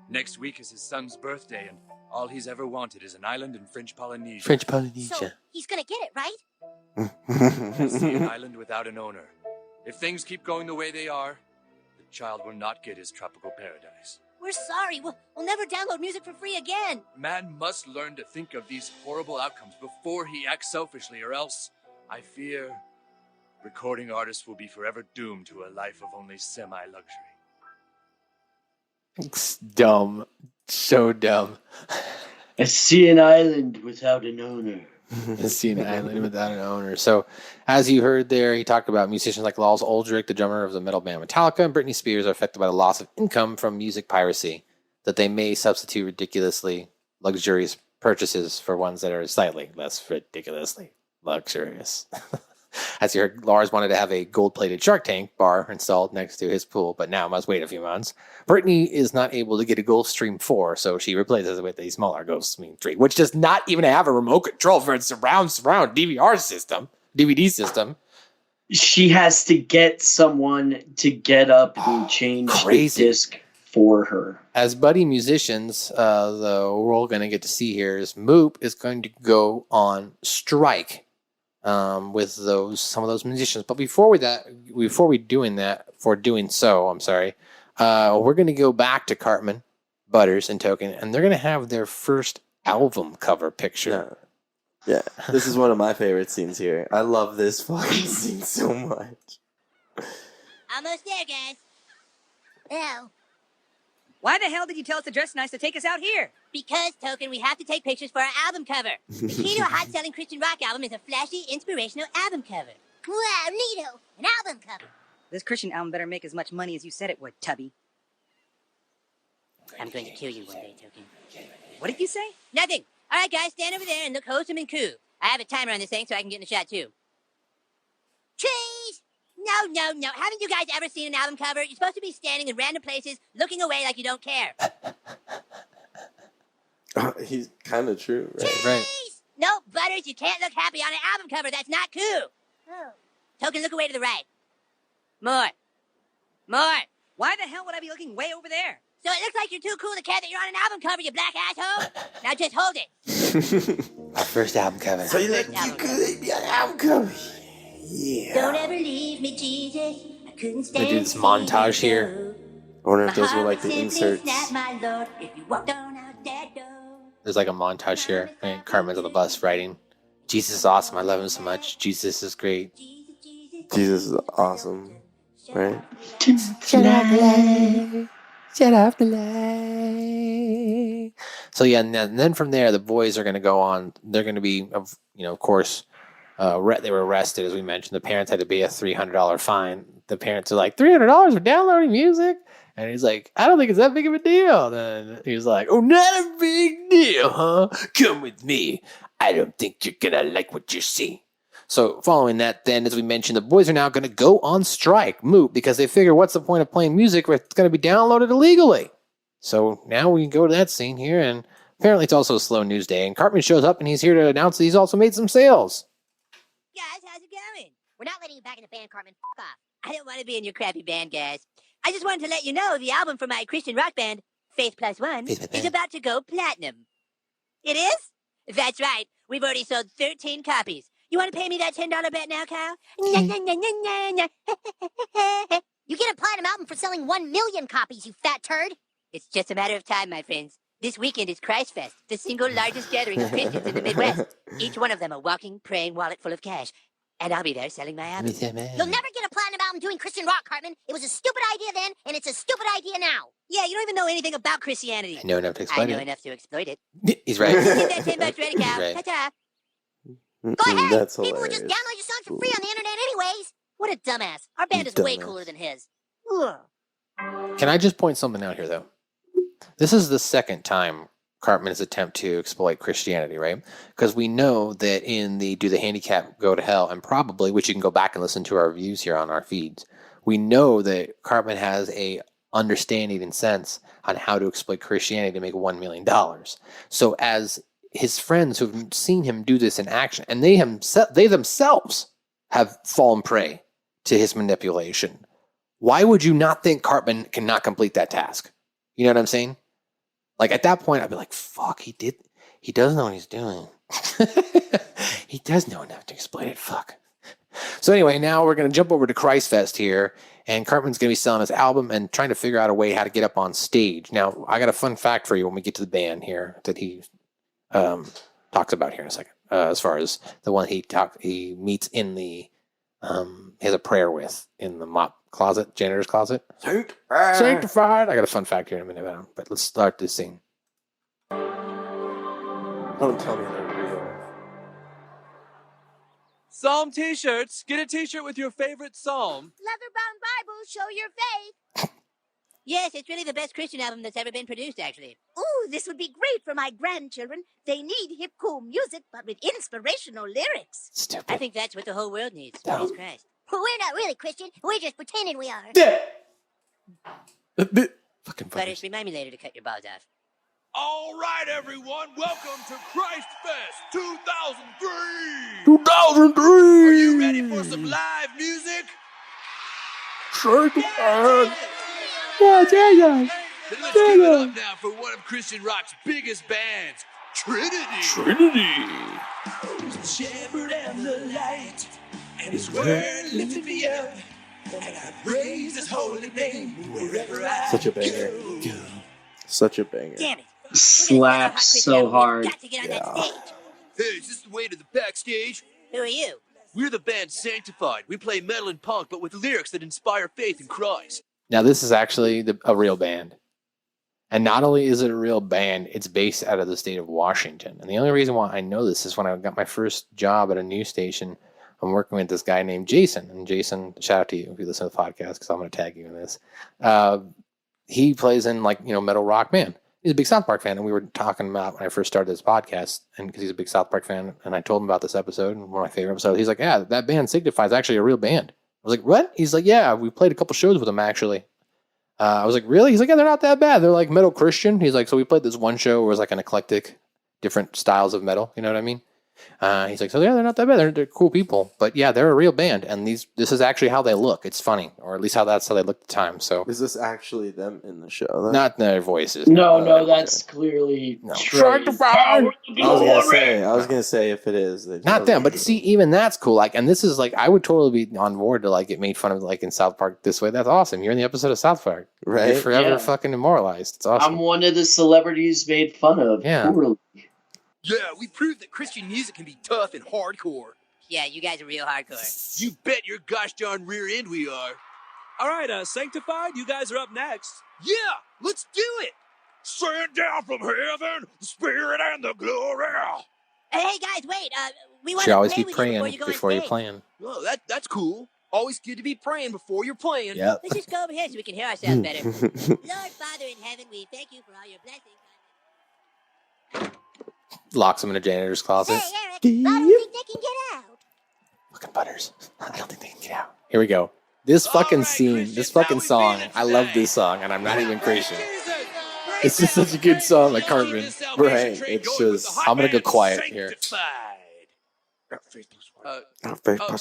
Speaker 11: Next week is his son's birthday, and all he's ever wanted is an island in French Polynesia.
Speaker 7: French
Speaker 1: So
Speaker 7: Polynesia.
Speaker 1: he's gonna get it, right?
Speaker 11: I see an island without an owner. If things keep going the way they are, the child will not get his tropical paradise.
Speaker 1: We're sorry. We'll never download music for free again.
Speaker 11: Man must learn to think of these horrible outcomes before he acts selfishly, or else, I fear, recording artists will be forever doomed to a life of only semi-luxury.
Speaker 7: It's dumb. So dumb.
Speaker 9: I see an island without an owner.
Speaker 7: See an island without an owner. So, as you heard there, he talked about musicians like Lars Ulrich, the drummer of the metal band Metallica, and Britney Spears are affected by the loss of income from music piracy, that they may substitute ridiculously luxurious purchases for ones that are slightly less ridiculously luxurious. As you heard, Lars wanted to have a gold-plated Shark Tank bar installed next to his pool, but now must wait a few months. Brittany is not able to get a Gulfstream 4, so she replaces it with a smaller Gulfstream 3, which does not even have a remote control for its surround DVD system.
Speaker 9: She has to get someone to get up and change
Speaker 7: Crazy.
Speaker 9: the disc for her.
Speaker 7: As buddy musicians, though, we're all going to get to see here is Moop is going to go on strike with some of those musicians. But before doing so, we're going to go back to Cartman, Butters, and Token, and they're going to have their first album cover picture.
Speaker 6: Yeah, this is one of my favorite scenes here. I love this fucking scene so much.
Speaker 1: Almost there, guys.
Speaker 2: Ew.
Speaker 10: Why the hell did you tell us to dress nice to take us out here?
Speaker 1: Because, Token, we have to take pictures for our album cover. The key to a hot-selling Christian rock album is a flashy, inspirational album cover.
Speaker 2: Wow, neato. An album cover.
Speaker 10: This Christian album better make as much money as you said it would, Tubby.
Speaker 1: I'm going to kill you one day, Token.
Speaker 10: What did you say?
Speaker 1: Nothing. All right, guys, stand over there and look wholesome and cool. I have a timer on this thing so I can get in the shot, too. Cheese! No. Haven't you guys ever seen an album cover? You're supposed to be standing in random places, looking away like you don't care.
Speaker 6: He's kind of true, right?
Speaker 1: Cheese!
Speaker 7: Right.
Speaker 1: No, Butters, you can't look happy on an album cover. That's not cool.
Speaker 2: Oh.
Speaker 1: Token, look away to the right. More.
Speaker 10: Why the hell would I be looking way over there?
Speaker 1: So it looks like you're too cool to care that you're on an album cover, you black asshole. Now just hold it.
Speaker 7: Our first album cover.
Speaker 6: So you could be an album cover. Yeah.
Speaker 1: Don't ever leave me, Jesus. I couldn't stand
Speaker 7: They do this montage here.
Speaker 6: I wonder if those were like the inserts.
Speaker 1: My Lord, if you walked on out that door.
Speaker 7: There's like a montage here. Right? Cartman's on the bus writing, Jesus is awesome. I love him so much. Jesus is great.
Speaker 6: Jesus is awesome, right?
Speaker 7: Shut off the light. So yeah, and then from there, the boys are going to go on. They're going to be, of course, they were arrested, as we mentioned. The parents had to pay a $300 fine. The parents are like, $300 for downloading music? And he's like, I don't think it's that big of a deal. Then he's like, oh, not a big deal, huh? Come with me. I don't think you're going to like what you see. So following that, then, as we mentioned, the boys are now going to go on strike, moot, because they figure, what's the point of playing music if it's going to be downloaded illegally? So now we can go to that scene here, and apparently it's also a slow news day, and Cartman shows up, and he's here to announce that he's also made some sales.
Speaker 1: Guys, how's it going?
Speaker 2: We're not letting you back in the band, Cartman. F off.
Speaker 1: I don't want to be in your crappy band, guys. I just wanted to let you know the album for my Christian rock band, Faith Plus One, is about to go platinum. It is? That's right. We've already sold 13 copies. You want to pay me that $10 bet now, Kyle?
Speaker 2: You get a platinum album for selling 1 million copies, you fat turd.
Speaker 1: It's just a matter of time, my friends. This weekend is Christ Fest, the single largest gathering of Christians in the Midwest. Each one of them a walking, praying wallet full of cash. And I'll be there selling my album.
Speaker 2: You'll never get a platinum album doing Christian rock, Cartman. It was a stupid idea then, and it's a stupid idea now.
Speaker 1: Yeah, you don't even know anything about Christianity.
Speaker 7: I know enough to exploit
Speaker 1: I know
Speaker 7: it.
Speaker 1: enough to exploit it.
Speaker 7: He's right.
Speaker 1: Get that $10 ready, Cal.
Speaker 7: Right.
Speaker 1: Ta-ta.
Speaker 2: Go ahead.
Speaker 6: That's
Speaker 2: People would
Speaker 6: hilarious.
Speaker 2: just download your songs for free on the internet anyways. What a dumbass. Our band is way
Speaker 6: Dumbass.
Speaker 2: cooler than his.
Speaker 1: Ugh.
Speaker 7: Can I just point something out here, though? This is the second time Cartman's attempt to exploit Christianity, right? Because we know that in the Do the Handicap Go to Hell, and probably, which you can go back and listen to our reviews here on our feeds, we know that Cartman has a understanding and sense on how to exploit Christianity to make $1 million. So as his friends who've seen him do this in action, and they themselves have fallen prey to his manipulation, why would you not think Cartman cannot complete that task? You know what I'm saying? Like, at that point, I'd be like, fuck, he does know what he's doing. He does know enough to exploit it, fuck. So anyway, now we're going to jump over to Christ Fest here, and Cartman's going to be selling his album and trying to figure out a way how to get up on stage. Now, I got a fun fact for you when we get to the band here that he talks about here in a second. As far as the one he meets in the, he has a prayer with in the mop closet, janitor's closet. Sanctified. I got a fun fact here in a minute about him, but let's start this scene.
Speaker 6: Don't tell me they're real.
Speaker 3: Psalm t-shirts. Get a t-shirt with your favorite psalm.
Speaker 2: Leather-bound Bibles, show your faith.
Speaker 1: Yes, it's really the best Christian album that's ever been produced, actually.
Speaker 2: Ooh, this would be great for my grandchildren. They need hip, cool music, but with inspirational lyrics.
Speaker 7: Stupid.
Speaker 1: I think that's what the whole world needs.
Speaker 7: No.
Speaker 1: Jesus Christ.
Speaker 2: We're not really Christian. We're just pretending we are.
Speaker 7: Fucking
Speaker 1: Butters,
Speaker 7: fuckers.
Speaker 1: remind me later to cut your balls off.
Speaker 11: All right, everyone, welcome to Christ Fest 2003.
Speaker 7: 2003.
Speaker 11: Are you ready for some live music?
Speaker 7: Yeah, Jesus.
Speaker 11: Then let's give it up now for one of Christian rock's biggest bands, Trinity. The shepherd and the light, and his word lifted me up.
Speaker 8: And I praise his holy name wherever I
Speaker 6: Such a banger.
Speaker 8: go.
Speaker 6: Such a banger.
Speaker 10: Damn it.
Speaker 9: Slaps so hard.
Speaker 10: Got to get on that
Speaker 6: Yeah.
Speaker 10: stage.
Speaker 11: Hey, is this the way to the backstage?
Speaker 10: Who are you?
Speaker 11: We're the band Sanctified. We play metal and punk, but with lyrics that inspire faith in Christ.
Speaker 7: Now, this is actually a real band. And not only is it a real band, it's based out of the state of Washington. And the only reason why I know this is when I got my first job at a news station, I'm working with this guy named Jason. And Jason, shout out to you if you listen to the podcast, because I'm going to tag you in this. He plays in metal rock band. He's a big South Park fan, and we were talking about when I first started this podcast, and because he's a big South Park fan, and I told him about this episode, and one of my favorite episodes. He's like, "Yeah, that band Signify is actually a real band." I was like, "What?" He's like, "Yeah, we played a couple shows with them actually." I was like, "Really?" He's like, "Yeah, they're not that bad. They're like metal Christian." He's like, "So we played this one show where it was like an eclectic, different styles of metal. You know what I mean?" He's like, "So yeah, they're not that bad. They're cool people, but yeah, they're a real band, and this is actually how they look. It's funny, or at least that's how they looked at the time." So
Speaker 6: Is this actually them in the show? Then?
Speaker 7: not their voices.
Speaker 9: No, that's clearly Trey.
Speaker 6: I was gonna say if it is,
Speaker 7: Not them, but see, even that's cool. Like, and this is like, I would totally be on board to like get made fun of like in South Park this way. That's awesome. You're in the episode of South Park,
Speaker 6: right?
Speaker 7: You're forever
Speaker 9: Yeah.
Speaker 7: fucking immortalized. It's awesome.
Speaker 9: I'm one of the celebrities made fun of.
Speaker 7: Yeah.
Speaker 9: Poorly.
Speaker 11: Yeah, we proved that Christian music can be tough and hardcore.
Speaker 10: Yeah, you guys are real hardcore.
Speaker 11: You bet your gosh darn rear end we are.
Speaker 3: All right, Sanctified, you guys are up next.
Speaker 11: Yeah, let's do it.
Speaker 8: Send down from heaven the spirit and the glory.
Speaker 10: Hey guys, wait. We want
Speaker 7: Should
Speaker 10: to
Speaker 7: always
Speaker 10: pray
Speaker 7: be
Speaker 10: with
Speaker 7: praying
Speaker 10: you
Speaker 7: before
Speaker 10: you
Speaker 7: you're
Speaker 10: go on stage.
Speaker 7: playing.
Speaker 11: Oh, that's cool. Always good to be praying before you're playing.
Speaker 7: Yep.
Speaker 10: Let's just go over here so we can hear ourselves better. Lord Father in heaven, we thank you for all your blessings.
Speaker 7: Locks them in a janitor's closet.
Speaker 2: Hey, Eric, I don't think they can get out.
Speaker 7: Fucking butters. I don't think they can get out. Here we go. This fucking scene, this fucking song. I love this song, and I'm not even Christian. It's just such a good song, like Cartman.
Speaker 6: Right. It's just.
Speaker 7: I'm gonna go quiet here.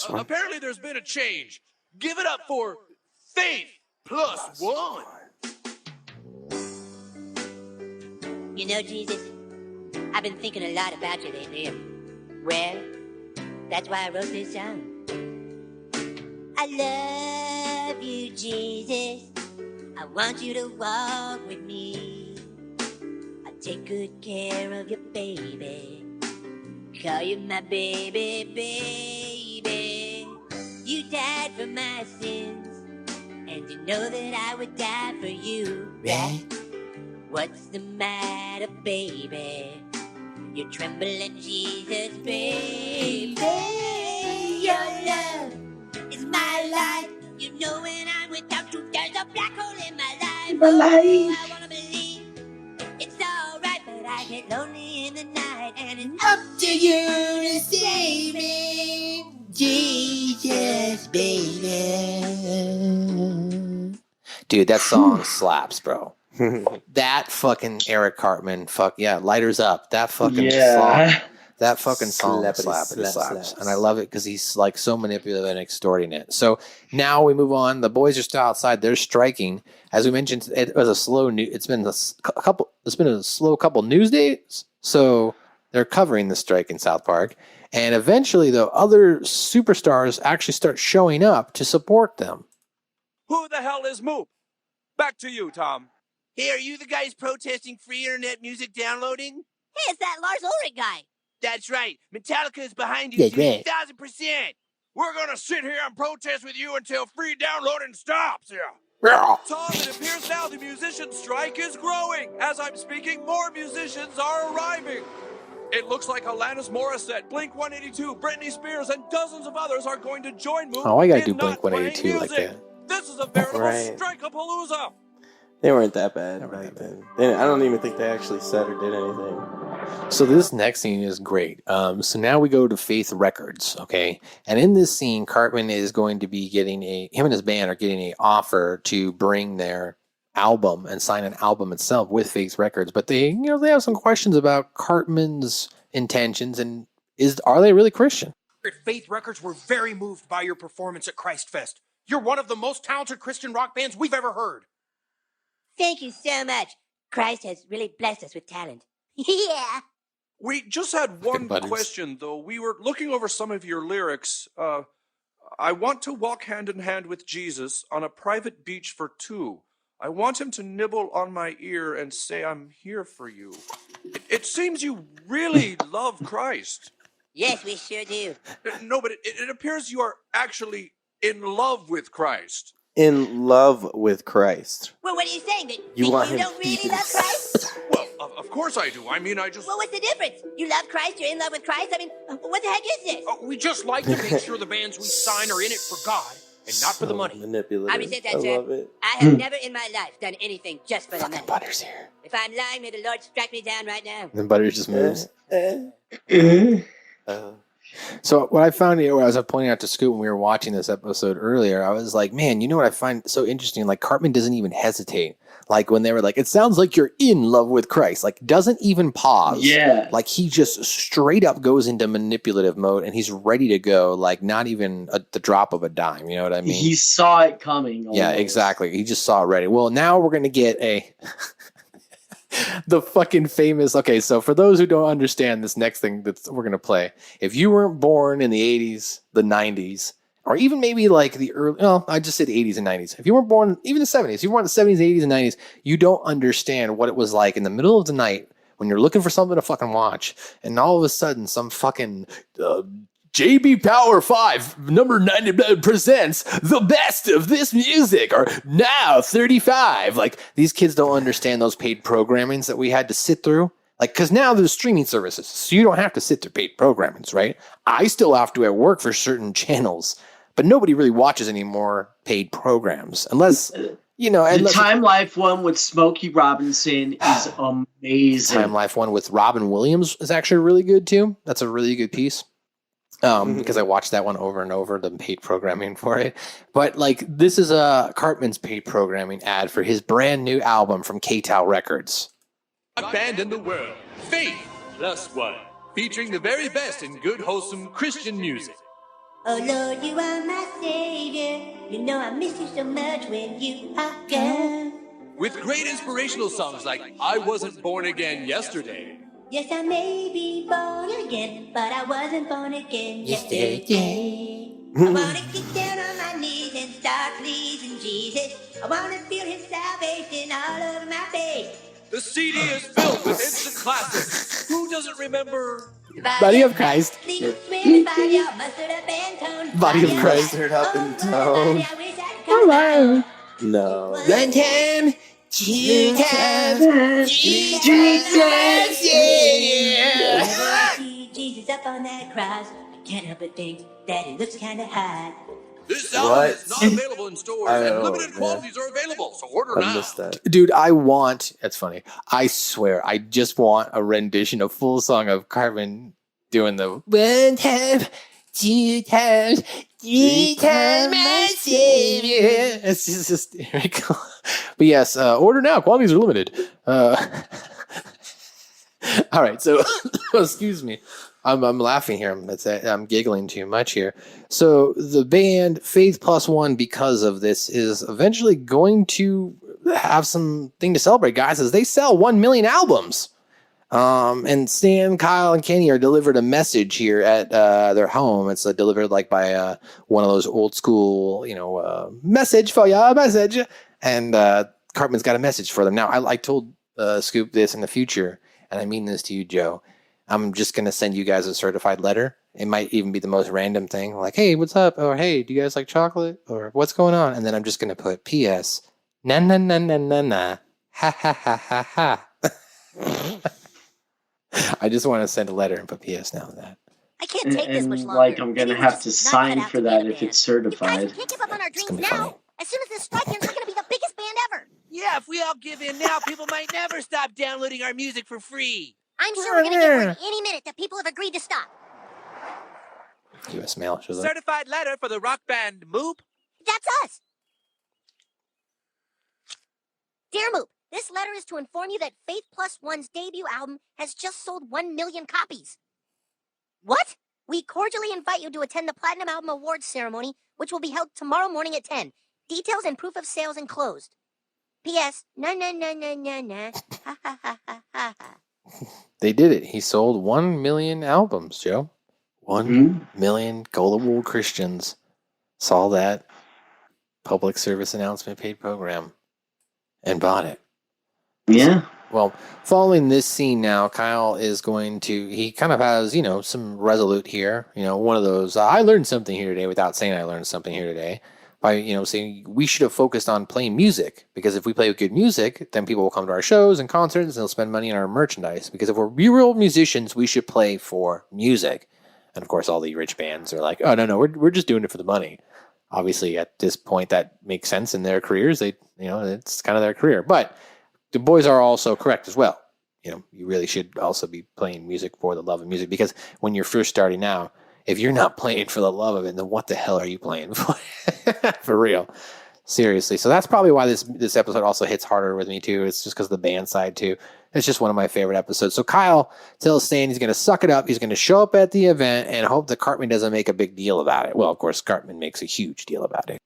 Speaker 11: Apparently there's been a change. Give it up for Faith Plus One.
Speaker 10: You know, Jesus, I've been thinking a lot about you lately, and, well, that's why I wrote this song. I love you, Jesus. I want you to walk with me. I take good care of you, baby. Call you my baby, baby. You died for my sins, and you know that I would die for you, right? What's the matter, baby? You're trembling, Jesus, baby. Your love is my life. You know when I'm without you, there's a black hole in my life. Oh, I wanna believe it's alright, but I get lonely in the night, and it's up to you to save me, Jesus, baby.
Speaker 7: Dude, that song slaps, bro. That fucking Eric Cartman, lighters up. That fucking song. That fucking song slaps. And I love it because he's like so manipulative and extorting it. So now we move on. The boys are still outside. They're striking. As we mentioned, it was a slow it's been a slow couple news days. So they're covering the strike in South Park. And eventually, though, other superstars actually start showing up to support them.
Speaker 3: Who the hell is Moop? Back to you, Tom.
Speaker 11: Hey, are you the guys protesting free internet music downloading?
Speaker 10: Hey, it's that Lars Ulrich guy.
Speaker 11: That's right. Metallica is behind you 3,000%.
Speaker 8: We're gonna sit here and protest with you until free downloading stops. Yeah.
Speaker 3: Tom, it appears now the musician strike is growing. As I'm speaking, more musicians are arriving. It looks like Alanis Morissette, Blink-182, Britney Spears, and dozens of others are going to join Moop.
Speaker 7: Oh, I gotta
Speaker 3: in
Speaker 7: do
Speaker 3: not
Speaker 7: Blink-182
Speaker 3: playing
Speaker 7: like
Speaker 3: music.
Speaker 7: that.
Speaker 3: This is a veritable
Speaker 6: Right.
Speaker 3: strike-a-palooza.
Speaker 6: They weren't that bad back then. I don't even think they actually said or did anything.
Speaker 7: So this next scene is great. So now we go to Faith Records, okay? And in this scene, Cartman is going to be him and his band are getting an offer to bring their album and sign an album itself with Faith Records. But they have some questions about Cartman's intentions and are they really Christian?
Speaker 12: At Faith Records, we're very moved by your performance at Christ Fest. You're one of the most talented Christian rock bands we've ever heard.
Speaker 10: Thank you so much. Christ has really blessed us with talent. Yeah.
Speaker 3: We just had one
Speaker 7: buddies.
Speaker 3: question, though. We were looking over some of your lyrics. I want to walk hand in hand with Jesus on a private beach for two. I want him to nibble on my ear and say, I'm here for you. It seems you really love Christ.
Speaker 4: Yes, we sure do.
Speaker 3: No, but it appears you are actually in love with Christ.
Speaker 6: In love with Christ.
Speaker 4: Well, what are you saying? That
Speaker 6: You want him
Speaker 4: don't really love Christ?
Speaker 3: Well, of course I do. I mean, I just...
Speaker 4: Well, what's the difference? You love Christ, you're in love with Christ? I mean, what the heck is this?
Speaker 12: We just like to make sure the bands we sign are in it for God and not for the money.
Speaker 6: Manipulative.
Speaker 4: I resent that,
Speaker 6: I
Speaker 4: sir.
Speaker 6: love it.
Speaker 4: I have never in my life done anything just for the money.
Speaker 7: Butter's here.
Speaker 4: If I'm lying, may the Lord strike me down right now.
Speaker 7: Then Butter just moves. So what I found here, I was pointing out to Scoot when we were watching this episode earlier, I was like, man, you know what I find so interesting? Like Cartman doesn't even hesitate. Like when they were like, it sounds like you're in love with Christ. Like doesn't even pause.
Speaker 9: Yeah.
Speaker 7: Like he just straight up goes into manipulative mode and he's ready to go. Like not even the drop of a dime. You know what I mean?
Speaker 9: He saw it coming.
Speaker 7: Yeah, exactly. He just saw it ready. Well, now we're going to get the fucking famous. Okay, so for those who don't understand this next thing that we're going to play, if you weren't born in the 80s, the 90s, or even maybe like the early, no, I just said the 80s and 90s. If you weren't born, even the 70s, if you weren't in the 70s, 80s, and 90s, you don't understand what it was like in the middle of the night when you're looking for something to fucking watch, and all of a sudden some fucking JB Power 5 number 90 presents the best of this music, or now 35. Like these kids don't understand those paid programmings that we had to sit through. Like, because now there's streaming services, so you don't have to sit through paid programmings, right? I still have to at work for certain channels, but nobody really watches any more paid programs unless, you know.
Speaker 9: The Time Life one with Smokey Robinson is amazing.
Speaker 7: Time Life one with Robin Williams is actually really good too. That's a really good piece. Because I watched that one over and over, the paid programming for it. But like, this is a Cartman's paid programming ad for his brand new album from K-Tal Records.
Speaker 11: Rock band in the world, Faith Plus One, featuring the very best in good, wholesome Christian music.
Speaker 10: Oh Lord, you are my savior. You know I miss you so much when you are gone.
Speaker 11: With great inspirational songs like I Wasn't Born Again Yesterday.
Speaker 10: Yes, I may be born again, but I wasn't born again yesterday. I wanna get down on my knees and start pleasing Jesus. I wanna feel his salvation all over my face.
Speaker 3: The CD is filled with instant classics. Who doesn't remember...
Speaker 7: Body of Christ.
Speaker 10: Body
Speaker 7: of Christ.
Speaker 6: Mustard up in tone.
Speaker 7: Hello.
Speaker 6: No.
Speaker 7: One time, two times, three times, yeah.
Speaker 10: Jesus up on that cross. I can't help but think that it looks kind of hot.
Speaker 3: This album is not available in stores, and limited quantities are available, so order now.
Speaker 7: Dude, that's funny. I swear, I just want a rendition, a full song of Cartman doing the one time, two times, three times, my savior. It's just hysterical. But yes, order now. Quantities are limited. All right, so, excuse me. I'm laughing here. I'm giggling too much here. So the band Faith Plus One, because of this, is eventually going to have something to celebrate, guys, as they sell 1 million albums. And Stan, Kyle, and Kenny are delivered a message here at their home. It's delivered like by one of those old school, message for ya, message. And Cartman's got a message for them. Now, I told Scoop this in the future, and I mean this to you, Joe. I'm just going to send you guys a certified letter. It might even be the most random thing, like, hey, what's up? Or, hey, do you guys like chocolate? Or, what's going on? And then I'm just going to put P.S. Na na na na na na. Ha ha ha ha ha. I just want to send a letter and put P.S. now on that.
Speaker 10: I can't take this much longer.
Speaker 9: Like, I'm going to have to sign for that if it's certified.
Speaker 10: We can't give up on our dreams now. As soon as this strike ends, we're going to be the biggest band ever.
Speaker 13: Yeah, if we all give in now, people might never stop downloading our music for free.
Speaker 10: I'm sure we're going to get word any minute that people have agreed to stop.
Speaker 7: U.S. mail.
Speaker 13: Certified letter for the rock band Moop.
Speaker 10: That's us. Dear Moop, this letter is to inform you that Faith Plus One's debut album has just sold 1 million copies. What? We cordially invite you to attend the Platinum Album Awards ceremony, which will be held tomorrow morning at 10. Details and proof of sales enclosed. P.S. Na na na na na na. Ha ha ha ha ha ha.
Speaker 7: They did it. He sold 1 million albums, Joe. 1 million gullible Christians saw that public service announcement paid program and bought it.
Speaker 9: Yeah.
Speaker 7: Well, following this scene now, Kyle is going to, he kind of has, some resolute here. One of those, I learned something here today without saying I learned something here today. By, saying we should have focused on playing music, because if we play good music, then people will come to our shows and concerts and they'll spend money on our merchandise. Because if we're real musicians, we should play for music. And of course, all the rich bands are like, oh, no, we're just doing it for the money. Obviously, at this point, that makes sense in their careers. It's kind of their career. But the boys are also correct as well. You really should also be playing music for the love of music, because when you're first starting out, if you're not playing for the love of it, then what the hell are you playing for? For real. Seriously. So that's probably why this episode also hits harder with me too. It's just because of the band side too. It's just one of my favorite episodes. So Kyle tells Stan he's going to suck it up. He's going to show up at the event and hope that Cartman doesn't make a big deal about it. Well, of course, Cartman makes a huge deal about it.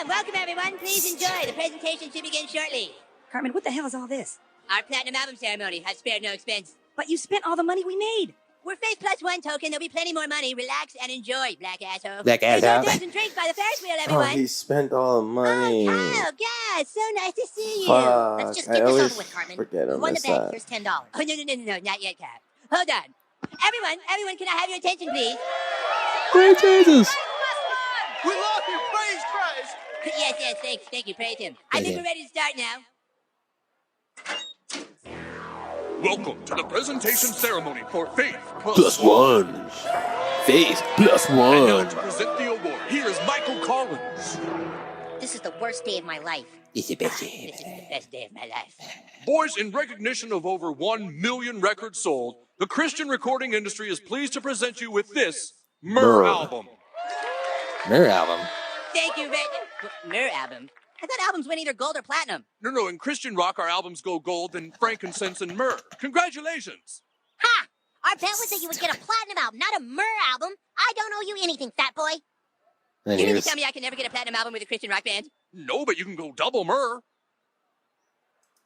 Speaker 4: Welcome everyone. Please enjoy. The presentation should begin shortly.
Speaker 14: Cartman, what the hell is all this?
Speaker 4: Our platinum album ceremony has spared no expense.
Speaker 14: But you spent all the money we made.
Speaker 4: We're Faith Plus One token. There'll be plenty more money. Relax and enjoy, black asshole.
Speaker 7: Black asshole.
Speaker 4: Enjoy and drinks by the Ferris wheel, everyone.
Speaker 6: Oh, he spent all the money.
Speaker 4: Oh, Kyle, God, so nice to see you.
Speaker 6: Fuck.
Speaker 4: Let's just
Speaker 6: I
Speaker 4: get this
Speaker 6: always
Speaker 4: over with, Cartman.
Speaker 6: forget
Speaker 4: You
Speaker 6: I
Speaker 4: won the
Speaker 6: missed
Speaker 4: bet.
Speaker 6: that.
Speaker 4: Here's $10. Oh, no, not yet, Cap. Hold on. Everyone, can I have your attention, please?
Speaker 7: Praise Jesus.
Speaker 8: We love you. Praise Christ.
Speaker 4: Yes, thank you, praise him. I think we're ready to start now.
Speaker 3: Welcome to the presentation ceremony for Faith
Speaker 7: Plus One. Faith Plus
Speaker 3: And now
Speaker 7: One.
Speaker 3: to present the award, here is Michael Collins.
Speaker 10: This is the worst day of my life.
Speaker 7: It's the best day.
Speaker 4: This is the best day of my life.
Speaker 3: Boys, in recognition of over 1 million records sold, the Christian recording industry is pleased to present you with this Myrrh album.
Speaker 7: Myrrh album.
Speaker 4: Thank you, Myrrh album? I thought albums went either gold or platinum.
Speaker 3: No, in Christian rock, our albums go gold and frankincense and myrrh. Congratulations.
Speaker 2: Ha! Our bet was that you would get a platinum album, not a myrrh album. I don't owe you anything, fat boy.
Speaker 7: And
Speaker 4: You mean to
Speaker 7: here's,
Speaker 4: tell me I can never get a platinum album with a Christian rock band?
Speaker 3: No, but you can go double myrrh.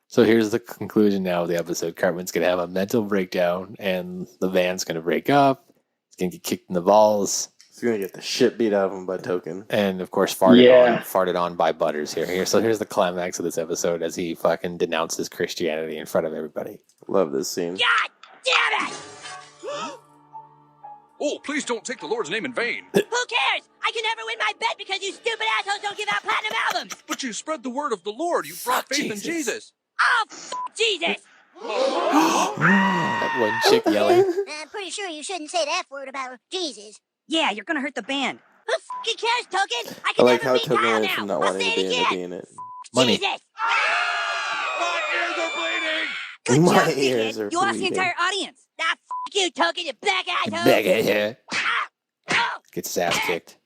Speaker 7: so here's the conclusion now of the episode. Cartman's going to have a mental breakdown, and the band's going to break up. He's going to get kicked in the balls.
Speaker 6: He's gonna get the shit beat out of him by Token.
Speaker 7: And of course, farted on by Butters here. So here's the climax of this episode as he fucking denounces Christianity in front of everybody.
Speaker 6: Love this scene.
Speaker 4: God damn it!
Speaker 3: Oh, please don't take the Lord's name in vain.
Speaker 4: Who cares? I can never win my bet because you stupid assholes don't give out platinum albums!
Speaker 3: But you spread the word of the Lord. You brought faith in Jesus.
Speaker 4: Oh, Jesus!
Speaker 7: That one chick yelling.
Speaker 2: I'm pretty sure you shouldn't say the F word about Jesus.
Speaker 14: Yeah, you're gonna hurt the band.
Speaker 4: Who f***ing cares, Token? I
Speaker 6: I
Speaker 4: can
Speaker 6: like
Speaker 4: never
Speaker 6: how
Speaker 4: beat
Speaker 6: Token
Speaker 4: Kyle
Speaker 6: went
Speaker 4: now.
Speaker 6: from not
Speaker 4: I'll
Speaker 6: wanting
Speaker 4: say
Speaker 6: to
Speaker 4: it
Speaker 6: be in
Speaker 4: again.
Speaker 6: to being it.
Speaker 7: Money.
Speaker 4: Jesus!
Speaker 3: My ears are bleeding.
Speaker 14: Good
Speaker 6: My
Speaker 14: job,
Speaker 6: ears
Speaker 14: dickhead.
Speaker 6: are
Speaker 14: You lost the
Speaker 6: bleeding.
Speaker 14: entire audience.
Speaker 4: Nah, f*** you, Token, you black asshole!
Speaker 7: Back at here.
Speaker 4: Oh.
Speaker 7: Gets his ass kicked.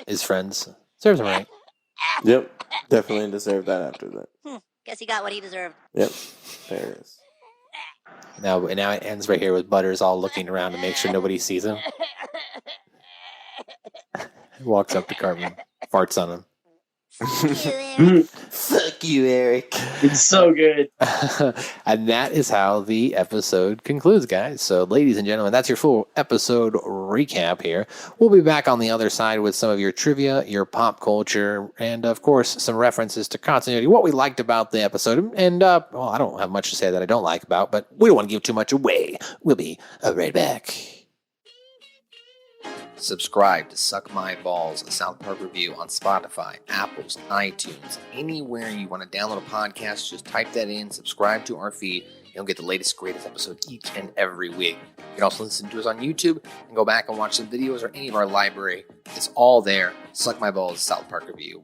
Speaker 7: His friends. Serves him right.
Speaker 6: Yep, definitely deserved that after that.
Speaker 4: Guess he got what he deserved.
Speaker 6: Yep, there it is.
Speaker 7: Now it ends right here with Butters all looking around to make sure nobody sees him. Walks up to Cartman, farts on him.
Speaker 6: Fuck you, Eric.
Speaker 9: It's so good.
Speaker 7: And that is how the episode concludes, guys. So, ladies and gentlemen, that's your full episode recap here. We'll be back on the other side with some of your trivia, your pop culture, and, of course, some references to continuity, what we liked about the episode. And, well, I don't have much to say that I don't like about, but we don't want to give too much away. We'll be right back. Subscribe to Suck My Balls, a South Park review on Spotify, Apples, iTunes, anywhere you want to download a podcast. Just type that in, subscribe to our feed. You'll get the latest, greatest episode each and every week. You can also listen to us on YouTube and go back and watch some videos or any of our library. It's all there. Suck My Balls, South Park review.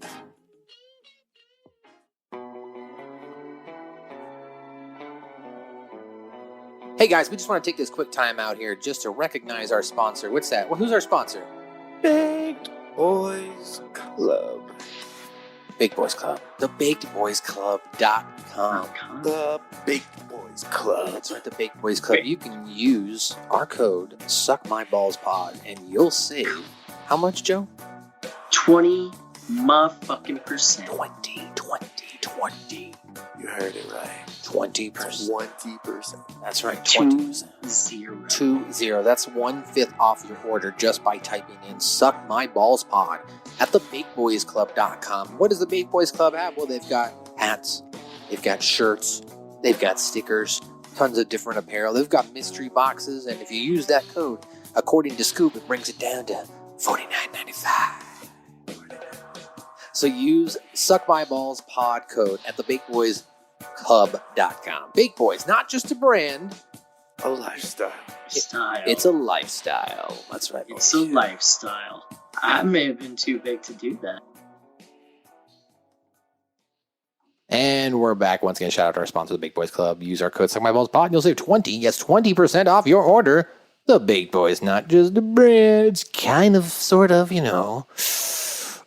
Speaker 7: Hey guys, we just want to take this quick time out here just to recognize our sponsor. What's that? Well, who's our sponsor?
Speaker 6: Baked Boys Club.
Speaker 7: Baked Boys Club. TheBakedBoysClub.com.
Speaker 6: The Baked Boys Club.
Speaker 7: That's right, the Baked Boys Club. You can use our code SuckMyBallsPod and you'll save how much, Joe?
Speaker 9: 20 motherfucking %.
Speaker 7: 20.
Speaker 6: You heard it right.
Speaker 7: 20%.
Speaker 6: 20%.
Speaker 7: That's right, 20%. 20. That's 1/5 off your order just by typing in Suck My Balls Pod at thebakeboysclub.com. What does the Bake Boys Club have? Well, they've got hats, they've got shirts, they've got stickers, tons of different apparel. They've got mystery boxes, and if you use that code, according to Scoop, it brings it down to $49.95. So use Suck My Balls Pod code at thebakeboysclub.com. Bake Boys, not just a brand,
Speaker 6: a lifestyle.
Speaker 7: It's a lifestyle. That's right.
Speaker 9: It's a lifestyle. I may have been too big to do that.
Speaker 7: And we're back once again. Shout out to our sponsor, the Bake Boys Club. Use our code SuckMyBallsPod and you'll save 20% off your order. The Bake Boys, not just a brand. It's kind of, sort of, a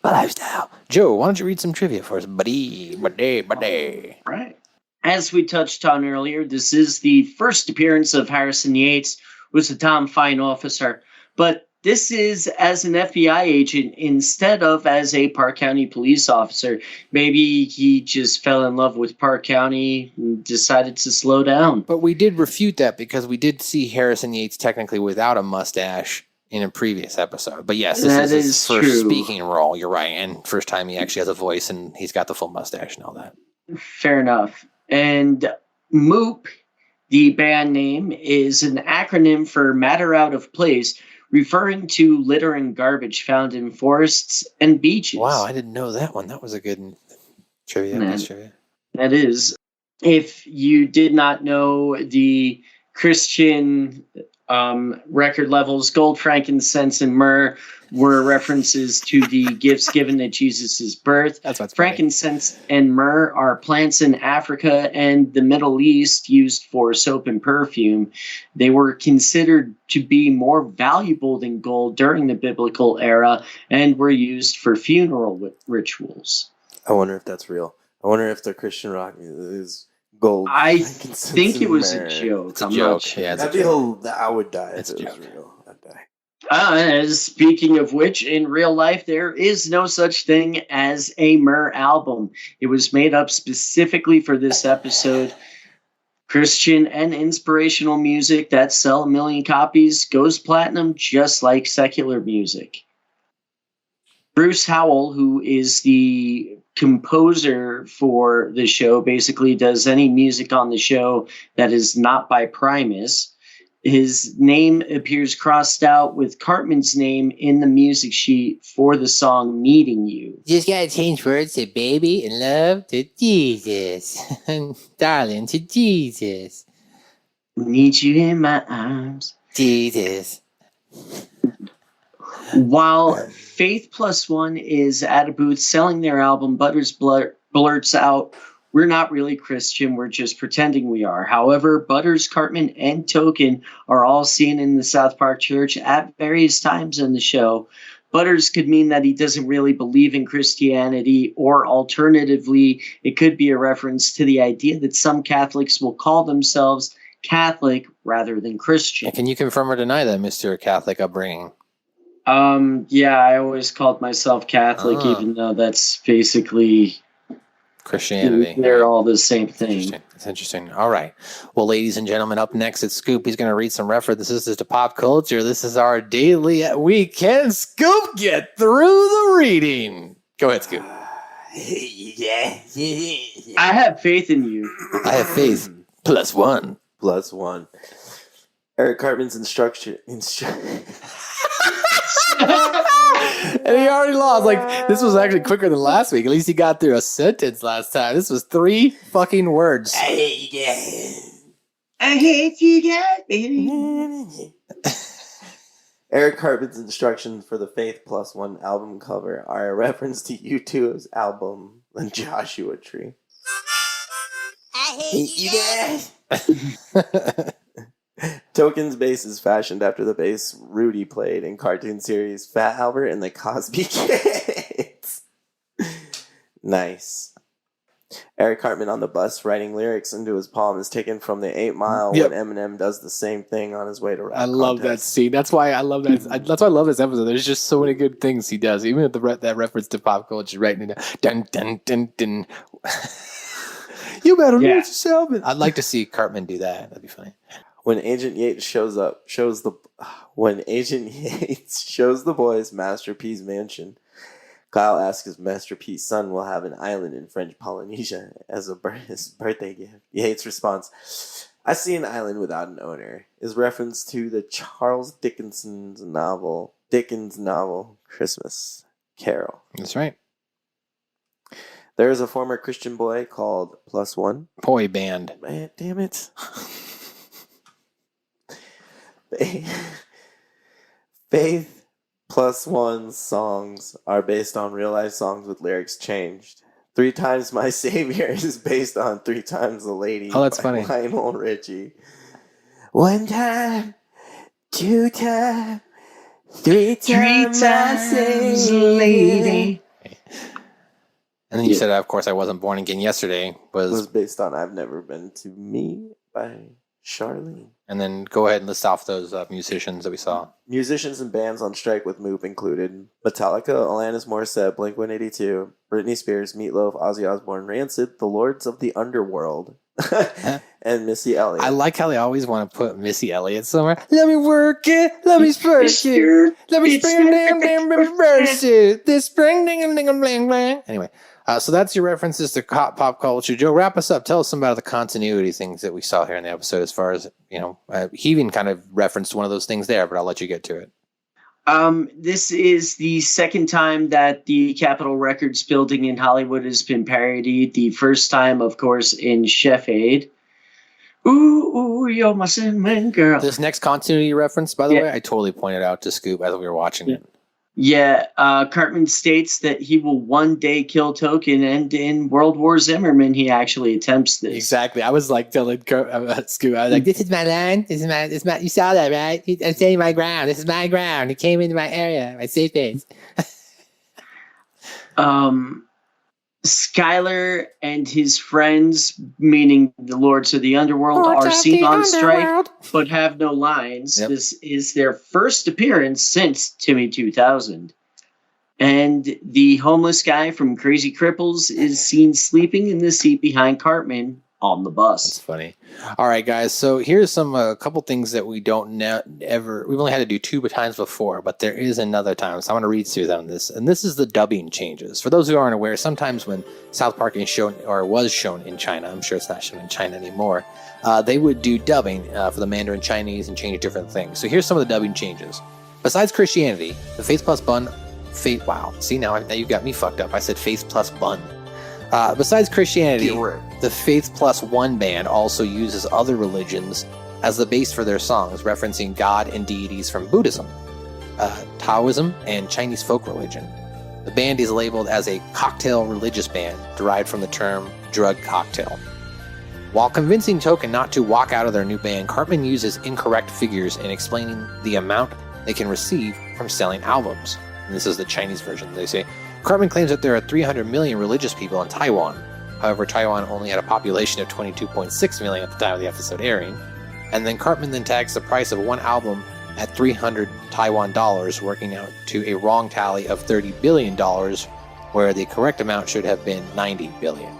Speaker 7: lifestyle. Joe, why don't you read some trivia for us, buddy?
Speaker 9: Right. As we touched on earlier, this is the first appearance of Harrison Yates, who's a Tom Fine officer, but this is as an FBI agent instead of as a Park County police officer. Maybe he just fell in love with Park County and decided to slow down.
Speaker 7: But we did refute that because we did see Harrison Yates technically without a mustache in a previous episode. But yes, this is his first speaking role. You're right. And first time he actually has a voice and he's got the full mustache and all that.
Speaker 9: Fair enough. And MOOP, the band name, is an acronym for Matter Out of Place, referring to litter and garbage found in forests and beaches.
Speaker 7: Wow, I didn't know that one. That was a good trivia.
Speaker 9: That is. If you did not know, the Christian record levels, gold, frankincense, and myrrh were references to the gifts given at Jesus' birth.
Speaker 7: That's what's
Speaker 9: frankincense and myrrh are plants in Africa and the Middle East used for soap and perfume. They were considered to be more valuable than gold during the biblical era and were used for funeral rituals.
Speaker 6: I wonder if that's real. I wonder if the Christian rock is gold.
Speaker 9: I think it was a joke.
Speaker 7: It's a joke. Yeah, it's
Speaker 6: That'd be I would die if it was real. I'd die.
Speaker 9: Speaking of which, in real life, there is no such thing as a myrrh album. It was made up specifically for this episode. Christian and inspirational music that sell 1 million copies goes platinum just like secular music. Bruce Howell, who is the composer for the show, basically does any music on the show that is not by Primus. His name appears crossed out with Cartman's name in the music sheet for the song Needing You.
Speaker 15: Just gotta change words to baby and love to Jesus. And darling to Jesus.
Speaker 9: Need you in my arms.
Speaker 15: Jesus.
Speaker 9: While Faith Plus One is at a booth selling their album, Butters blurts out, "We're not really Christian, we're just pretending we are." However, Butters, Cartman, and Token are all seen in the South Park Church at various times in the show. Butters could mean that he doesn't really believe in Christianity, or alternatively, it could be a reference to the idea that some Catholics will call themselves Catholic rather than Christian.
Speaker 7: Can you confirm or deny that, Mr. Catholic upbringing?
Speaker 9: Yeah, I always called myself Catholic, even though that's basically
Speaker 7: Christianity.
Speaker 9: They're all the same thing.
Speaker 7: It's interesting. All right. Well, ladies and gentlemen, up next at Scoop, he's going to read some references to pop culture. This is our daily week. Can Scoop get through the reading? Go ahead, Scoop.
Speaker 6: Yeah.
Speaker 9: I have faith in you.
Speaker 7: I have faith. Plus one.
Speaker 6: Eric Cartman's instruction.
Speaker 7: And he already lost. Like, this was actually quicker than last week. At least he got through a sentence last time. This was 3 fucking words.
Speaker 9: I hate you guys.
Speaker 6: Eric Cartman's instructions for the Faith Plus One album cover are a reference to U2's album, The Joshua Tree.
Speaker 2: I hate you guys.
Speaker 6: Token's bass is fashioned after the bass Rudy played in cartoon series Fat Albert and the Cosby Kids. Nice. Eric Cartman on the bus writing lyrics into his palm is taken from the 8 Mile when Eminem does the same thing on his way to rap
Speaker 7: I love that scene. That's why I love that. That's why I love this episode. There's just so many good things he does. Even with that reference to pop culture, right? Dun, dun, dun, dun. You better lose yourself. I'd like to see Cartman do that. That'd be funny.
Speaker 6: When Agent Yates shows the boys Master P's mansion, Kyle asks if Master P's son will have an island in French Polynesia as his birthday gift. Yates responds, "I see an island without an owner," is reference to the Charles Dickens novel Christmas Carol.
Speaker 7: That's right.
Speaker 6: There is a former Christian boy called Plus One.
Speaker 7: Boy band.
Speaker 6: Man, damn it. Faith Plus One songs are based on real life songs with lyrics changed. 3 Times My Savior is based on 3 Times a Lady.
Speaker 7: Oh, that's funny.
Speaker 6: Lionel Richie. 1 time, 2 time, 3 times my lady.
Speaker 7: And then you said, of course, I Wasn't Born Again Yesterday
Speaker 6: was based on I've Never Been to Me by Charlene.
Speaker 7: And then go ahead and list off those musicians that we saw.
Speaker 6: Musicians and bands on strike with MOOP included Metallica, Alanis Morissette, Blink-182, Britney Spears, Meatloaf, Ozzy Osbourne, Rancid, The Lords of the Underworld, and Missy Elliott.
Speaker 7: I like how they always want to put Missy Elliott somewhere. Let me work it. Let me spark it. Let me spring a damn reverse it. This spring ding a ding a bling bling. Anyway. So that's your references to pop culture. Joe, wrap us up. Tell us some about the continuity things that we saw here in the episode as far as, he even kind of referenced one of those things there, but I'll let you get to it.
Speaker 9: This is the second time that the Capitol Records building in Hollywood has been parodied. The first time, of course, in Chef Aid. Ooh, you're my cinnamon girl.
Speaker 7: This next continuity reference, by the way, I totally pointed out to Scoop as we were watching it.
Speaker 9: Yeah, Cartman states that he will one day kill Token, and in World War Zimmerman, he actually attempts this.
Speaker 7: Exactly. I was like telling Scoop, I was like, "This is my land. This is my. You saw that, right? I'm saying my ground. This is my ground. He came into my area, my safe space."
Speaker 9: Skylar and his friends, meaning the Lords of the Underworld, are seen on strike but have no lines. Yep. This is their first appearance since Timmy 2000. And the homeless guy from Crazy Cripples is seen sleeping in the seat behind Cartman on the bus.
Speaker 7: That's funny. All right, guys. So here's some a couple things that we don't ever. We've only had to do 2 times before, but there is another time. So I'm going to read through them. And this is the dubbing changes. For those who aren't aware, sometimes when South Park is shown or was shown in China, I'm sure it's not shown in China anymore. They would do dubbing for the Mandarin Chinese and change different things. So here's some of the dubbing changes. Besides Christianity, the Faith Plus Bun. Wow. See, now you got me fucked up. I said Faith Plus Bun. Besides Christianity, the Faith Plus One band also uses other religions as the base for their songs, referencing God and deities from Buddhism, Taoism, and Chinese folk religion. The band is labeled as a cocktail religious band, derived from the term drug cocktail. While convincing Token not to walk out of their new band, Cartman uses incorrect figures in explaining the amount they can receive from selling albums. And this is the Chinese version. They say, Cartman claims that there are 300 million religious people in Taiwan. However, Taiwan only had a population of 22.6 million at the time of the episode airing. And then Cartman then tags the price of one album at 300 Taiwan dollars, working out to a wrong tally of $30 billion, where the correct amount should have been $90 billion.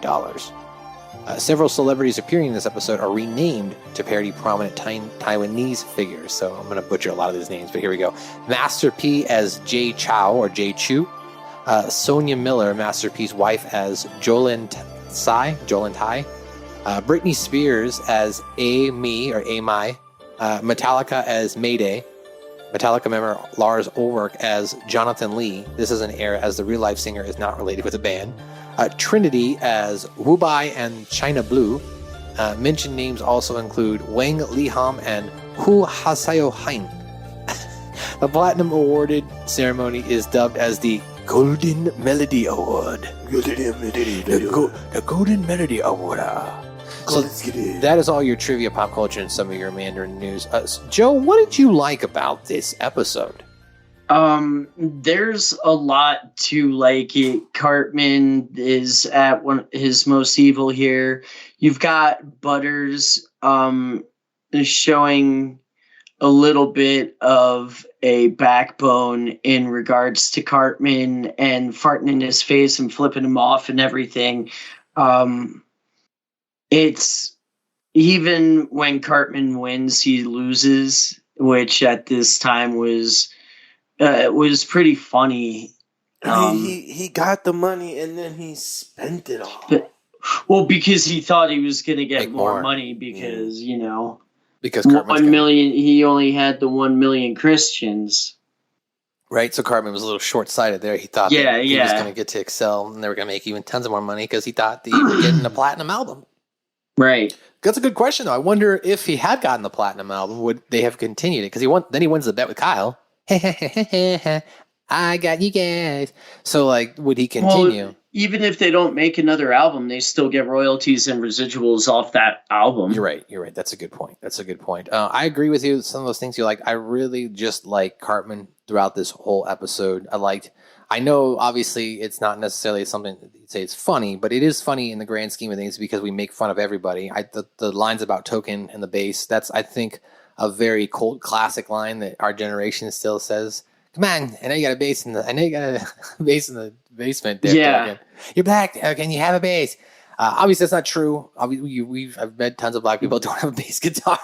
Speaker 7: Several celebrities appearing in this episode are renamed to parody prominent Taiwanese figures. So I'm going to butcher a lot of these names, but here we go. Master P as Jay Chow or Jay Chu. Sonia Miller, Master P's wife, as Jolin Tai. Britney Spears as A-Me or A-My. Metallica as Mayday. Metallica member Lars Ulrich as Jonathan Lee. This is an error as the real-life singer is not related with the band. Trinity as Wubai and China Blue. Mentioned names also include Wang Liham and Hu Hasayo Hein. The Platinum Awarded ceremony is dubbed as the Golden Melody Award. The Golden Melody Award. So that is all your trivia, pop culture, and some of your Mandarin news. Joe, what did you like about this episode?
Speaker 9: There's a lot to like it. Cartman is at his most evil here. You've got Butters showing a little bit of a backbone in regards to Cartman and farting in his face and flipping him off and everything. it's even when Cartman wins, he loses, which at this time was pretty funny.
Speaker 6: He got the money and then he spent it all.
Speaker 9: Well, because he thought he was going to get more
Speaker 7: more.
Speaker 9: money because, you know,
Speaker 7: Because Cartman's
Speaker 9: 1 million, he only had the 1 million Christians.
Speaker 7: Right, so Cartman was a little short-sighted there. He thought that he was going to get to excel, and they were going to make even tons of more money because he thought that he was getting a platinum album.
Speaker 9: Right.
Speaker 7: That's a good question, though. I wonder if he had gotten the platinum album, would they have continued it? Because then he wins the bet with Kyle. I got you guys. So, like, would he continue?
Speaker 9: Well, even if they don't make another album, they still get royalties and residuals off that album.
Speaker 7: You're right. That's a good point. I agree with you. Some of those things you like. I really just like Cartman throughout this whole episode. I know, obviously, it's not necessarily something that you'd say it's funny, but it is funny in the grand scheme of things because we make fun of everybody. The lines about Token and the bass, that's, I think, a very cult classic line that our generation still says. Come on, I know you got a bass in the basement there.
Speaker 9: Yeah.
Speaker 7: Token. You're black. Can you have a bass? Obviously, that's not true. I've met tons of black people who don't have a bass guitar,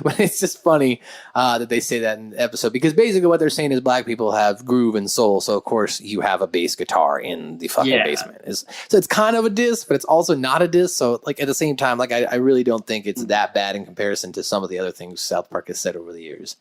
Speaker 7: but it's just funny that they say that in the episode because basically what they're saying is black people have groove and soul. So of course you have a bass guitar in the fucking basement. So it's kind of a diss, but it's also not a diss. So like at the same time, like I really don't think it's that bad in comparison to some of the other things South Park has said over the years.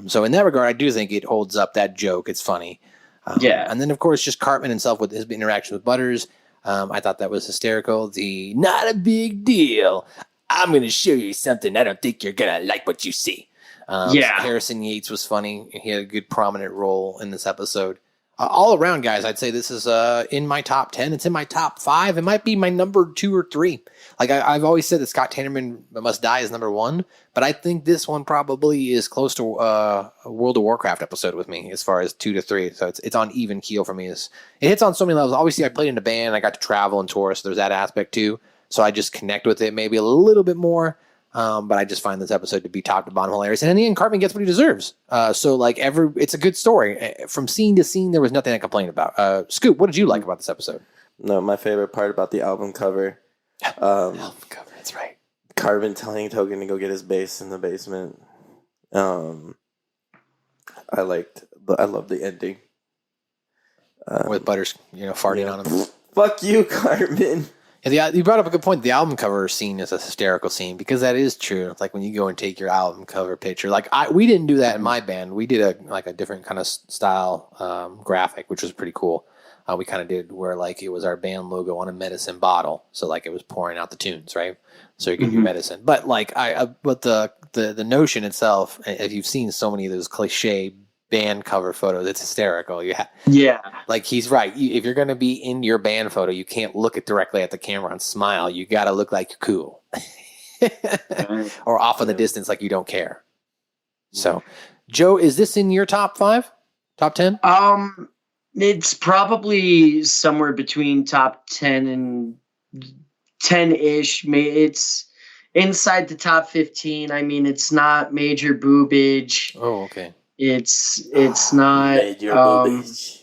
Speaker 7: So in that regard, I do think it holds up. That joke, it's funny. And then of course just Cartman himself with his interaction with Butters. I thought that was hysterical. The not a big deal. I'm going to show you something. I don't think you're going to like what you see. Harrison Yates was funny. He had a good prominent role in this episode. All around, guys, I'd say this is in my top 10. It's in my top 5. It might be my number 2 or 3. Like I've always said that Scott Tannerman Must Die is number 1, but I think this one probably is close to a World of Warcraft episode with me as far as 2 to 3. So it's on even keel for me. It hits on so many levels. Obviously, I played in a band. I got to travel and tour, so there's that aspect too. So I just connect with it maybe a little bit more. But I just find this episode to be top to bottom hilarious. And in the end, Cartman gets what he deserves. So like it's a good story. From scene to scene, there was nothing to complain about. Scoop, what did you like about this episode?
Speaker 6: No, my favorite part about the album cover.
Speaker 7: Album cover, that's right.
Speaker 6: Cartman telling Token to go get his bass in the basement. I love the ending.
Speaker 7: With Butters, farting on him.
Speaker 6: Fuck you, Cartman.
Speaker 7: Yeah, you brought up a good point. The album cover scene is a hysterical scene because that is true. It's like when you go and take your album cover picture. Like we didn't do that in my band. We did a different kind of style graphic, which was pretty cool. We kind of did where like it was our band logo on a medicine bottle, so like it was pouring out the tunes, right? So you get your medicine. But like but the notion itself, if you've seen so many of those cliche band cover photos, it's hysterical. Like he's right. If you're going to be in your band photo, you can't look it directly at the camera and smile. You got to look like you're cool or off in the distance like you don't care. So Joe, is this in your top 5, top 10?
Speaker 9: It's probably somewhere between top 10 and 10-ish. It's inside the top 15. I mean, it's not major boobage.
Speaker 7: Oh, okay.
Speaker 9: It's not it's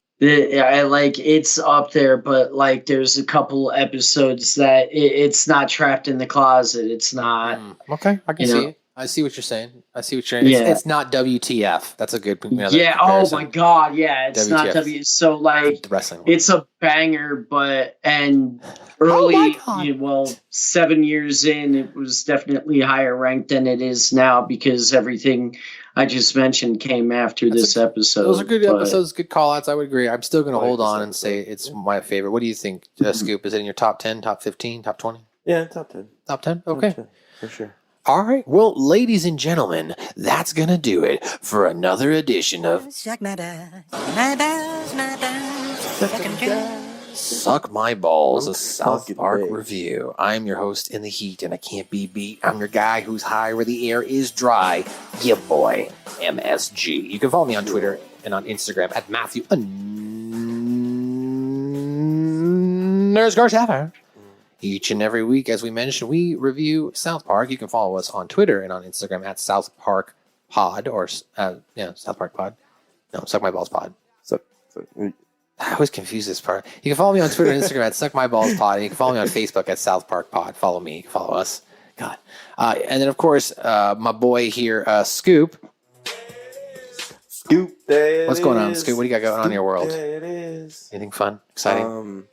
Speaker 9: up there, but like there's a couple episodes that it's not trapped in the closet. It's not
Speaker 7: okay. I can see it. I see what you're saying. It's not WTF. That's a good
Speaker 9: comparison. Oh my god, yeah, it's WTF. Not so like
Speaker 7: wrestling.
Speaker 9: It's a banger, but early 7 years in, it was definitely higher ranked than it is now because everything I just mentioned came after this episode.
Speaker 7: Those are good episodes, good call-outs. I would agree. I'm still going to hold on and say it's my favorite. What do you think, Scoop? Is it in your top 10, top 15, top 20?
Speaker 6: Yeah, top 10.
Speaker 7: Top 10? Okay.
Speaker 6: Top 10, for sure.
Speaker 7: All right. Well, ladies and gentlemen, that's going to do it for another edition of
Speaker 1: Suck my balls, my balls, my balls, suck 'em dry.
Speaker 7: Suck My Balls, a South Park review. I'm your host in the heat, and I can't be beat. I'm your guy who's high where the air is dry. Your boy, MSG. You can follow me on Twitter and on Instagram at Matthew _Garshaffer. Each and every week, as we mentioned, we review South Park. You can follow us on Twitter and on Instagram at South Park Pod or South Park Pod. No, Suck My Balls Pod. I always confuse this part. You can follow me on Twitter and Instagram at SuckMyBallsPod. You can follow me on Facebook at South Park Pod. Follow me. You can follow us. God. And then, of course, my boy here, Scoop.
Speaker 6: Scoop, there
Speaker 7: What's going on, Scoop? What do you got going on in your world?
Speaker 6: There it is.
Speaker 7: Anything fun? Exciting?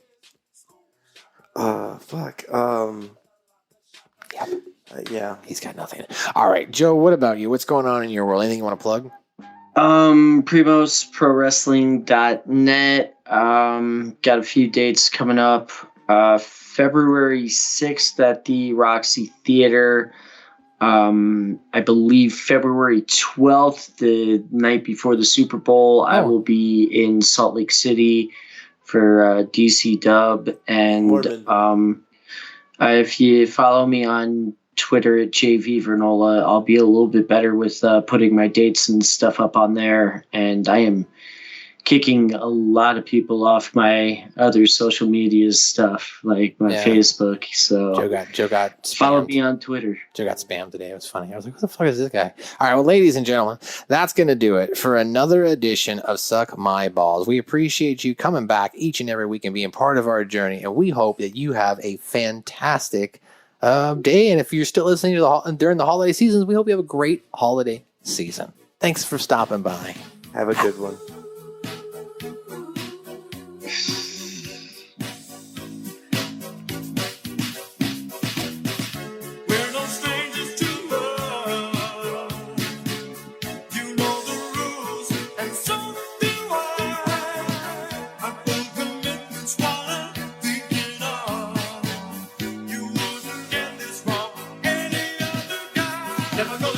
Speaker 6: Yeah.
Speaker 7: He's got nothing. All right, Joe, what about you? What's going on in your world? Anything you want to plug?
Speaker 9: PrimosProWrestling.net. Got a few dates coming up. February 6th at the Roxy Theater. I believe February 12th, the night before the Super Bowl, I will be in Salt Lake City for DC Dub. And if you follow me on Twitter at JV Vernola, I'll be a little bit better with putting my dates and stuff up on there. And I am kicking a lot of people off my other social media stuff, like my Facebook. So
Speaker 7: Joe got spammed.
Speaker 9: Follow me on Twitter.
Speaker 7: Joe got spammed today. It was funny. I was like, who the fuck is this guy? All right, well, ladies and gentlemen, that's going to do it for another edition of Suck My Balls. We appreciate you coming back each and every week and being part of our journey, and we hope that you have a fantastic day. And if you're still listening to during the holiday seasons, we hope you have a great holiday season. Thanks for stopping by.
Speaker 6: Have a good one.
Speaker 8: Never go